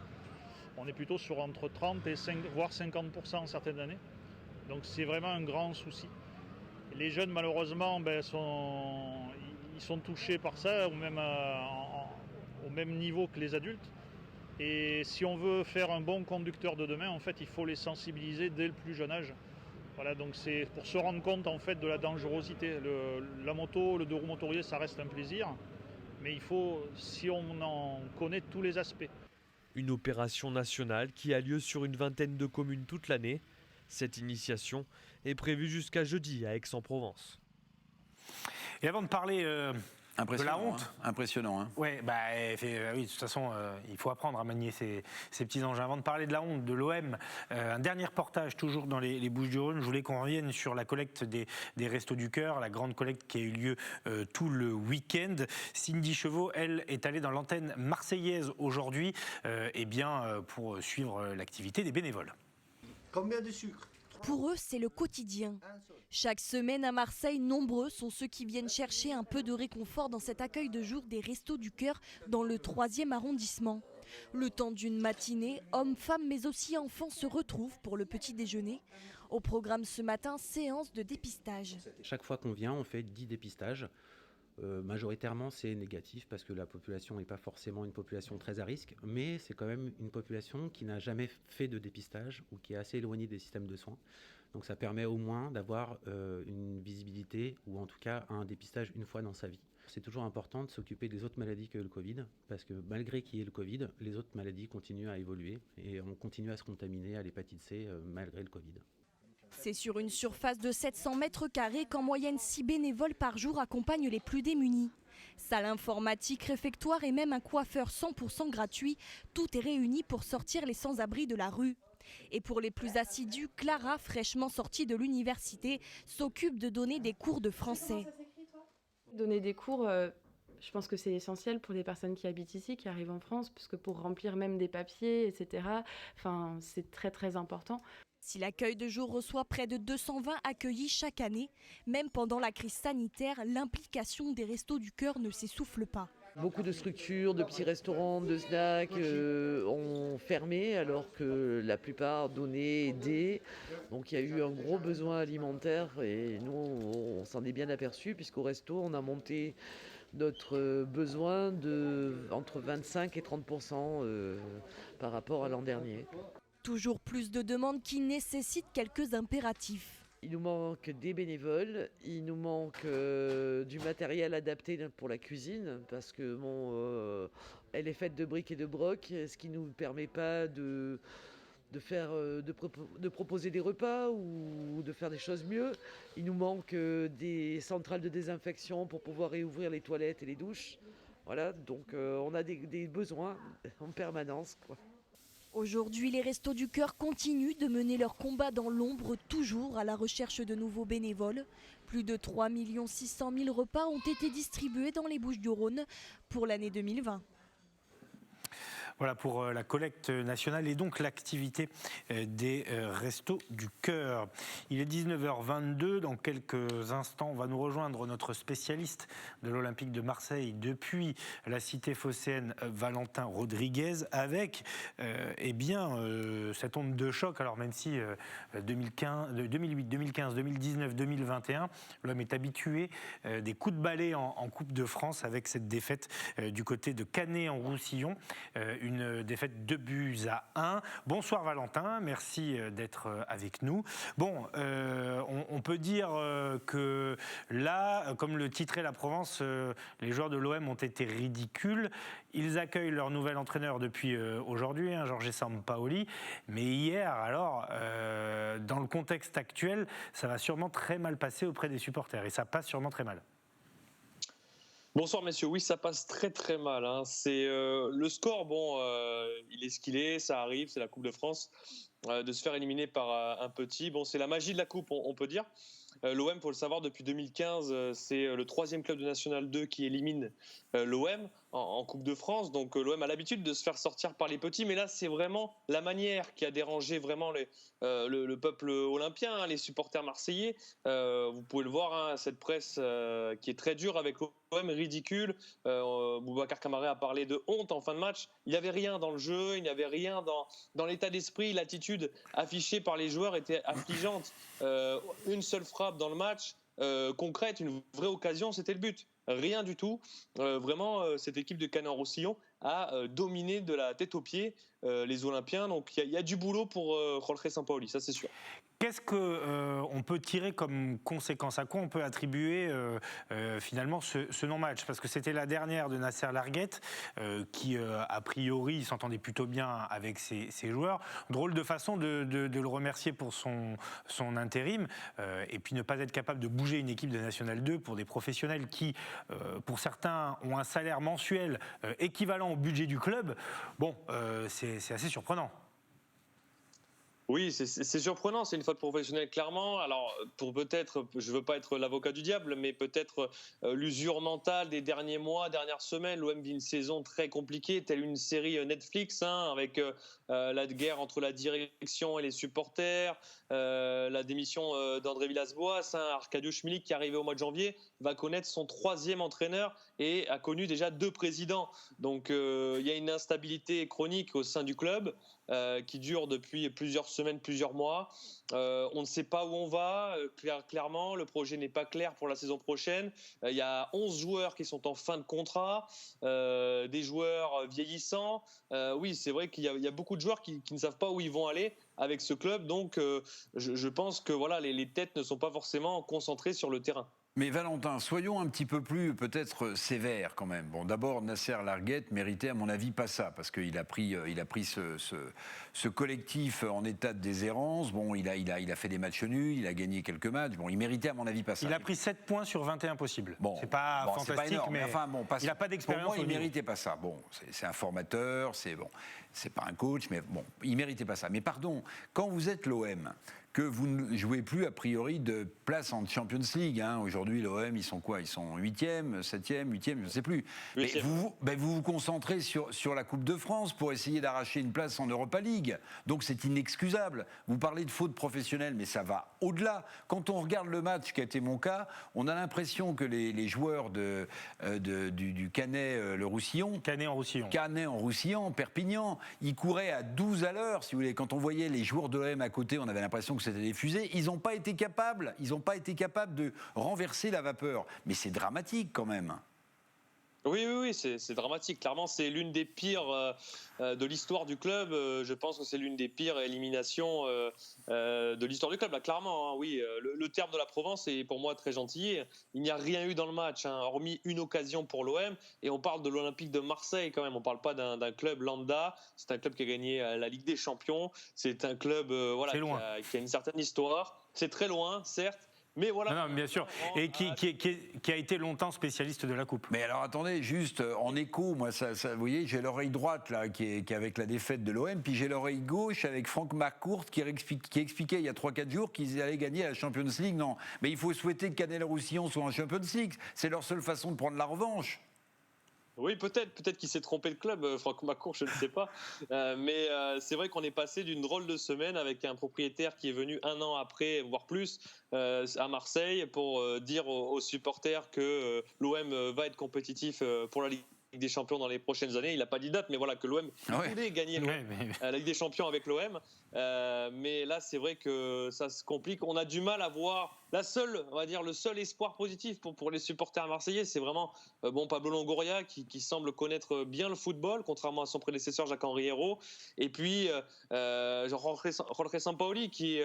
On est plutôt sur entre 30 et voire 50% certaines années. Donc c'est vraiment un grand souci. Les jeunes, malheureusement, ils ils sont touchés par ça au même niveau que les adultes. Et si on veut faire un bon conducteur de demain, en fait, il faut les sensibiliser dès le plus jeune âge. Voilà, donc c'est pour se rendre compte en fait de la dangerosité. La moto, le 2 roues motorisé, ça reste un plaisir, mais il faut, si on en connaît tous les aspects. Une opération nationale qui a lieu sur une vingtaine de communes toute l'année. Cette initiation est prévue jusqu'à jeudi à Aix-en-Provence. Et avant de parler de la honte. Impressionnant. Hein. Ouais, oui, de toute façon, il faut apprendre à manier ces petits engins. Avant de parler de la honte de l'OM, un dernier reportage toujours dans les Bouches-du-Rhône. Je voulais qu'on revienne sur la collecte des Restos du Cœur, la grande collecte qui a eu lieu tout le week-end. Cindy Chevaux, elle, est allée dans l'antenne marseillaise aujourd'hui pour suivre l'activité des bénévoles. Combien de sucre ? Pour eux, c'est le quotidien. Chaque semaine à Marseille, nombreux sont ceux qui viennent chercher un peu de réconfort dans cet accueil de jour des Restos du Cœur dans le 3e arrondissement. Le temps d'une matinée, hommes, femmes mais aussi enfants se retrouvent pour le petit déjeuner. Au programme ce matin, séance de dépistage. Chaque fois qu'on vient, on fait 10 dépistages. Majoritairement, c'est négatif parce que la population n'est pas forcément une population très à risque, mais c'est quand même une population qui n'a jamais fait de dépistage ou qui est assez éloignée des systèmes de soins. Donc ça permet au moins d'avoir une visibilité ou en tout cas un dépistage une fois dans sa vie. C'est toujours important de s'occuper des autres maladies que le Covid parce que malgré qu'il y ait le Covid, les autres maladies continuent à évoluer et on continue à se contaminer à l'hépatite C malgré le Covid. C'est sur une surface de 700 mètres carrés qu'en moyenne 6 bénévoles par jour accompagnent les plus démunis. Salle informatique, réfectoire et même un coiffeur 100% gratuit, tout est réuni pour sortir les sans-abri de la rue. Et pour les plus assidus, Clara, fraîchement sortie de l'université, s'occupe de donner des cours de français. Donner des cours, je pense que c'est essentiel pour les personnes qui habitent ici, qui arrivent en France, puisque pour remplir même des papiers, etc., c'est très très important. Si l'accueil de jour reçoit près de 220 accueillis chaque année, même pendant la crise sanitaire, l'implication des Restos du Cœur ne s'essouffle pas. Beaucoup de structures, de petits restaurants, de snacks ont fermé alors que la plupart donnaient, aidaient. Donc il y a eu un gros besoin alimentaire et nous on s'en est bien aperçu puisqu'au resto on a monté notre besoin entre 25 et 30% par rapport à l'an dernier. Toujours plus de demandes qui nécessitent quelques impératifs. Il nous manque des bénévoles, il nous manque du matériel adapté pour la cuisine parce que elle est faite de briques et de broc, ce qui ne nous permet pas de proposer des repas ou de faire des choses mieux. Il nous manque des centrales de désinfection pour pouvoir réouvrir les toilettes et les douches. Voilà, donc on a des besoins en permanence, quoi. Aujourd'hui, les Restos du Cœur continuent de mener leur combat dans l'ombre, toujours à la recherche de nouveaux bénévoles. Plus de 3 600 000 repas ont été distribués dans les Bouches-du-Rhône pour l'année 2020. Voilà pour la collecte nationale et donc l'activité des Restos du Cœur. Il est 19h22. Dans quelques instants, on va nous rejoindre notre spécialiste de l'Olympique de Marseille depuis la cité phocéenne, Valentin Rodriguez, avec cette onde de choc. Alors même si 2008, 2015, 2019, 2021, l'homme est habitué des coups de balai en Coupe de France avec cette défaite du côté de Canet-en-Roussillon. Une défaite 2-1. Bonsoir Valentin, merci d'être avec nous. Bon, on peut dire que là, comme le titrait la Provence, les joueurs de l'OM ont été ridicules. Ils accueillent leur nouvel entraîneur depuis aujourd'hui, Jorge Sampaoli. Mais hier, alors, dans le contexte actuel, ça va sûrement très mal passer auprès des supporters. Et ça passe sûrement très mal. Bonsoir messieurs, oui ça passe très très mal. C'est le score, il est ce qu'il est, ça arrive, c'est la Coupe de France, de se faire éliminer par un petit. Bon, c'est la magie de la Coupe, on peut dire. L'OM, pour le savoir, depuis 2015, c'est le 3e club de National 2 qui élimine l'OM en Coupe de France. Donc l'OM a l'habitude de se faire sortir par les petits, mais là c'est vraiment la manière qui a dérangé vraiment le peuple olympien, les supporters marseillais. Vous pouvez le voir, cette presse qui est très dure avec l'OM, ridicule. Boubacar Kamara a parlé de honte en fin de match. Il n'y avait rien dans le jeu, il n'y avait rien dans l'état d'esprit. L'attitude affichée par les joueurs était affligeante. Une seule frappe dans le match, concrète, une vraie occasion, c'était le but. Rien du tout. Vraiment, cette équipe de Canet-en-Roussillon a dominé de la tête aux pieds les Olympiens. Donc il y a du boulot pour Jorge Sampaoli, ça c'est sûr. Qu'est-ce qu'on peut tirer comme conséquence? À quoi on peut attribuer finalement ce non-match? Parce que c'était la dernière de Nasser Larguette, qui a priori s'entendait plutôt bien avec ses joueurs. Drôle de façon de le remercier pour son intérim, et puis ne pas être capable de bouger une équipe de National 2 pour des professionnels qui, pour certains, ont un salaire mensuel équivalent au budget du club. Bon, c'est assez surprenant. Oui, c'est surprenant, c'est une faute professionnelle clairement. Alors pour peut-être, je veux pas être l'avocat du diable, mais peut-être l'usure mentale des derniers mois, dernières semaines. L'OM vit une saison très compliquée, telle une série Netflix, avec la guerre entre la direction et les supporters, la démission d'André Villas-Boas, Arkadiusz Milik qui est arrivé au mois de janvier va connaître son 3e entraîneur et a connu déjà 2 présidents. Donc il y a une instabilité chronique au sein du club qui dure depuis plusieurs semaines, plusieurs mois. On ne sait pas où on va, clairement. Le projet n'est pas clair pour la saison prochaine. Il y a 11 joueurs qui sont en fin de contrat, des joueurs vieillissants. Oui, c'est vrai qu'il y a beaucoup de joueurs qui ne savent pas où ils vont aller avec ce club. Donc, je pense que voilà, les têtes ne sont pas forcément concentrées sur le terrain. Mais Valentin, soyons un petit peu plus peut-être sévères quand même. Bon, d'abord, Nasser Larguette méritait à mon avis pas ça, parce qu'il a pris ce collectif en état de déshérence. Bon, il a fait des matchs nuls, il a gagné quelques matchs. Bon, il méritait à mon avis pas ça. Il a pris 7 points sur 21 possibles. Bon, c'est pas fantastique, c'est pas énorme, mais enfin, bon, il n'a pas d'expérience. Pour moi, il méritait pas ça. Bon, c'est un formateur, c'est pas un coach, mais bon, il méritait pas ça. Mais pardon, quand vous êtes l'OM, que vous ne jouez plus a priori de place en Champions League. Aujourd'hui, l'OM, ils sont quoi? Ils sont 8e, 7e, 8e, je ne sais plus. Mais vous vous concentrez sur la Coupe de France pour essayer d'arracher une place en Europa League. Donc c'est inexcusable. Vous parlez de faute professionnelle, mais ça va au-delà. Quand on regarde le match, qui a été mon cas, on a l'impression que les joueurs du Canet-en-Roussillon, Canet-en-Roussillon, Perpignan, ils couraient à 12 à l'heure, si vous voulez. Quand on voyait les joueurs de l'OM à côté, on avait l'impression que c'était des fusées. Ils n'ont pas été capables de renverser la vapeur. Mais c'est dramatique quand même. Oui, c'est dramatique. Clairement, c'est l'une des pires de l'histoire du club. Je pense que c'est l'une des pires éliminations de l'histoire du club. Là, clairement, oui. Le terme de la Provence est pour moi très gentil. Il n'y a rien eu dans le match, hormis une occasion pour l'OM. Et on parle de l'Olympique de Marseille quand même. On ne parle pas d'un club lambda. C'est un club qui a gagné la Ligue des Champions. C'est un club qui a une certaine histoire. C'est très loin, certes. Mais voilà. Non, bien sûr. Et qui a été longtemps spécialiste de la Coupe. Mais alors attendez, juste en écho, moi, vous voyez, j'ai l'oreille droite là, qui est avec la défaite de l'OM, puis j'ai l'oreille gauche avec Franck McCourt qui expliquait il y a 3-4 jours qu'ils allaient gagner la Champions League. Non, mais il faut souhaiter que Canet-en-Roussillon soit en Champions League. C'est leur seule façon de prendre la revanche. Oui, peut-être qu'il s'est trompé de club, Franck McCourt, je ne sais pas. Mais c'est vrai qu'on est passé d'une drôle de semaine avec un propriétaire qui est venu 1 an après, voire plus, à Marseille pour dire aux supporters que l'OM va être compétitif pour la Ligue des Champions dans les prochaines années. Il n'a pas dit date, mais voilà, que l'OM voulait gagner la Ligue des Champions avec l'OM. Mais là, c'est vrai que ça se complique. On a du mal à voir le seul espoir positif pour les supporters marseillais, c'est vraiment Pablo Longoria qui semble connaître bien le football, contrairement à son prédécesseur Jacques-Henri Hérault. Et puis Jorge Sampaoli qui,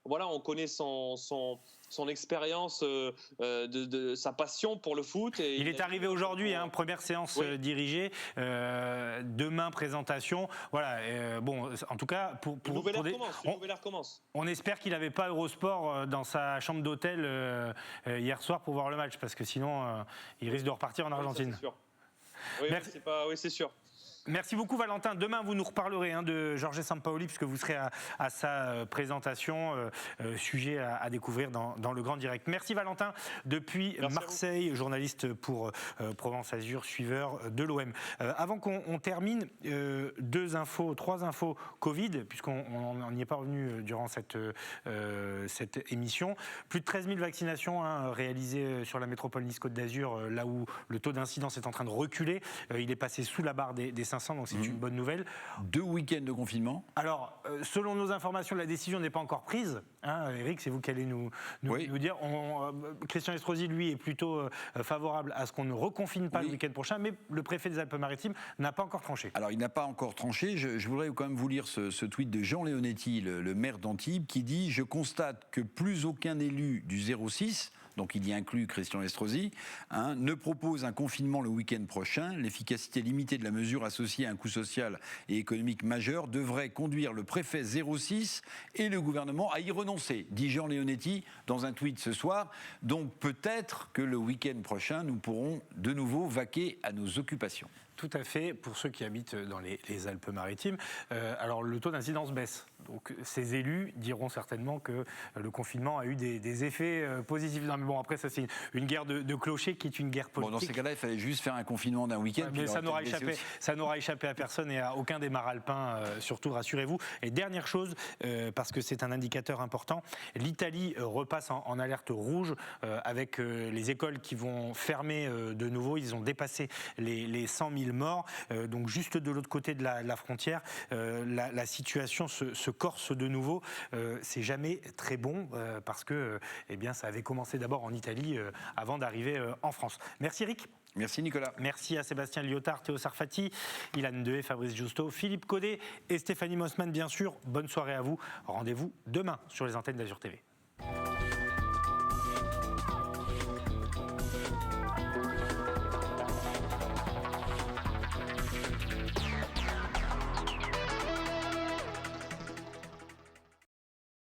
on connaît son expérience, sa passion pour le foot. Et il est arrivé aujourd'hui, première séance dirigée, demain présentation. Voilà, en tout cas, une nouvelle ère commence. On espère qu'il n'avait pas Eurosport dans sa chambre d'hôtel hier soir pour voir le match, parce que sinon, il risque de repartir en Argentine. Oui, c'est sûr. Merci beaucoup Valentin. Demain vous nous reparlerez de Jorge Sampaoli puisque vous serez à sa présentation, sujet à découvrir dans le Grand Direct. Merci Valentin depuis Marseille, journaliste pour Provence Azur, suiveur de l'OM. Avant qu'on termine, 3 infos Covid, puisqu'on n'y est pas revenu durant cette émission. Plus de 13 000 vaccinations réalisées sur la métropole Nice-Côte d'Azur, là où le taux d'incidence est en train de reculer. Il est passé sous la barre des 500, donc c'est une bonne nouvelle. 2 week-ends de confinement. Alors, selon nos informations, la décision n'est pas encore prise. Eric, c'est vous qui allez nous dire. Christian Estrosi, lui, est plutôt favorable à ce qu'on ne reconfine pas le week-end prochain, mais le préfet des Alpes-Maritimes n'a pas encore tranché. Alors, il n'a pas encore tranché. Je voudrais quand même vous lire ce tweet de Jean Leonetti, le maire d'Antibes, qui dit « Je constate que plus aucun élu du 06 », donc il y inclut Christian Estrosi, ne propose un confinement le week-end prochain. L'efficacité limitée de la mesure associée à un coût social et économique majeur devrait conduire le préfet 06 et le gouvernement à y renoncer, dit Jean Leonetti dans un tweet ce soir. Donc peut-être que le week-end prochain, nous pourrons de nouveau vaquer à nos occupations. Tout à fait, pour ceux qui habitent dans les Alpes-Maritimes. Alors le taux d'incidence baisse. Donc ces élus diront certainement que le confinement a eu des effets positifs. Non, mais bon, après ça c'est une guerre de clochers qui est une guerre politique. Bon, dans ces cas-là, il fallait juste faire un confinement d'un week-end. Mais ça n'aura échappé à personne et à aucun des maralpins, surtout rassurez-vous. Et dernière chose, parce que c'est un indicateur important, l'Italie repasse en alerte rouge avec les écoles qui vont fermer de nouveau. Ils ont dépassé les 100 000 morts. Donc juste de l'autre côté de la frontière, la situation se corse de nouveau. C'est jamais très bon parce que ça avait commencé d'abord en Italie avant d'arriver en France. Merci Eric. Merci Nicolas. Merci à Sébastien Lyotard, Théo Sarfati, Ilan Dehé, Fabrice Justo, Philippe Caudet et Stéphanie Mossman, bien sûr. Bonne soirée à vous. Rendez-vous demain sur les antennes d'Azur TV.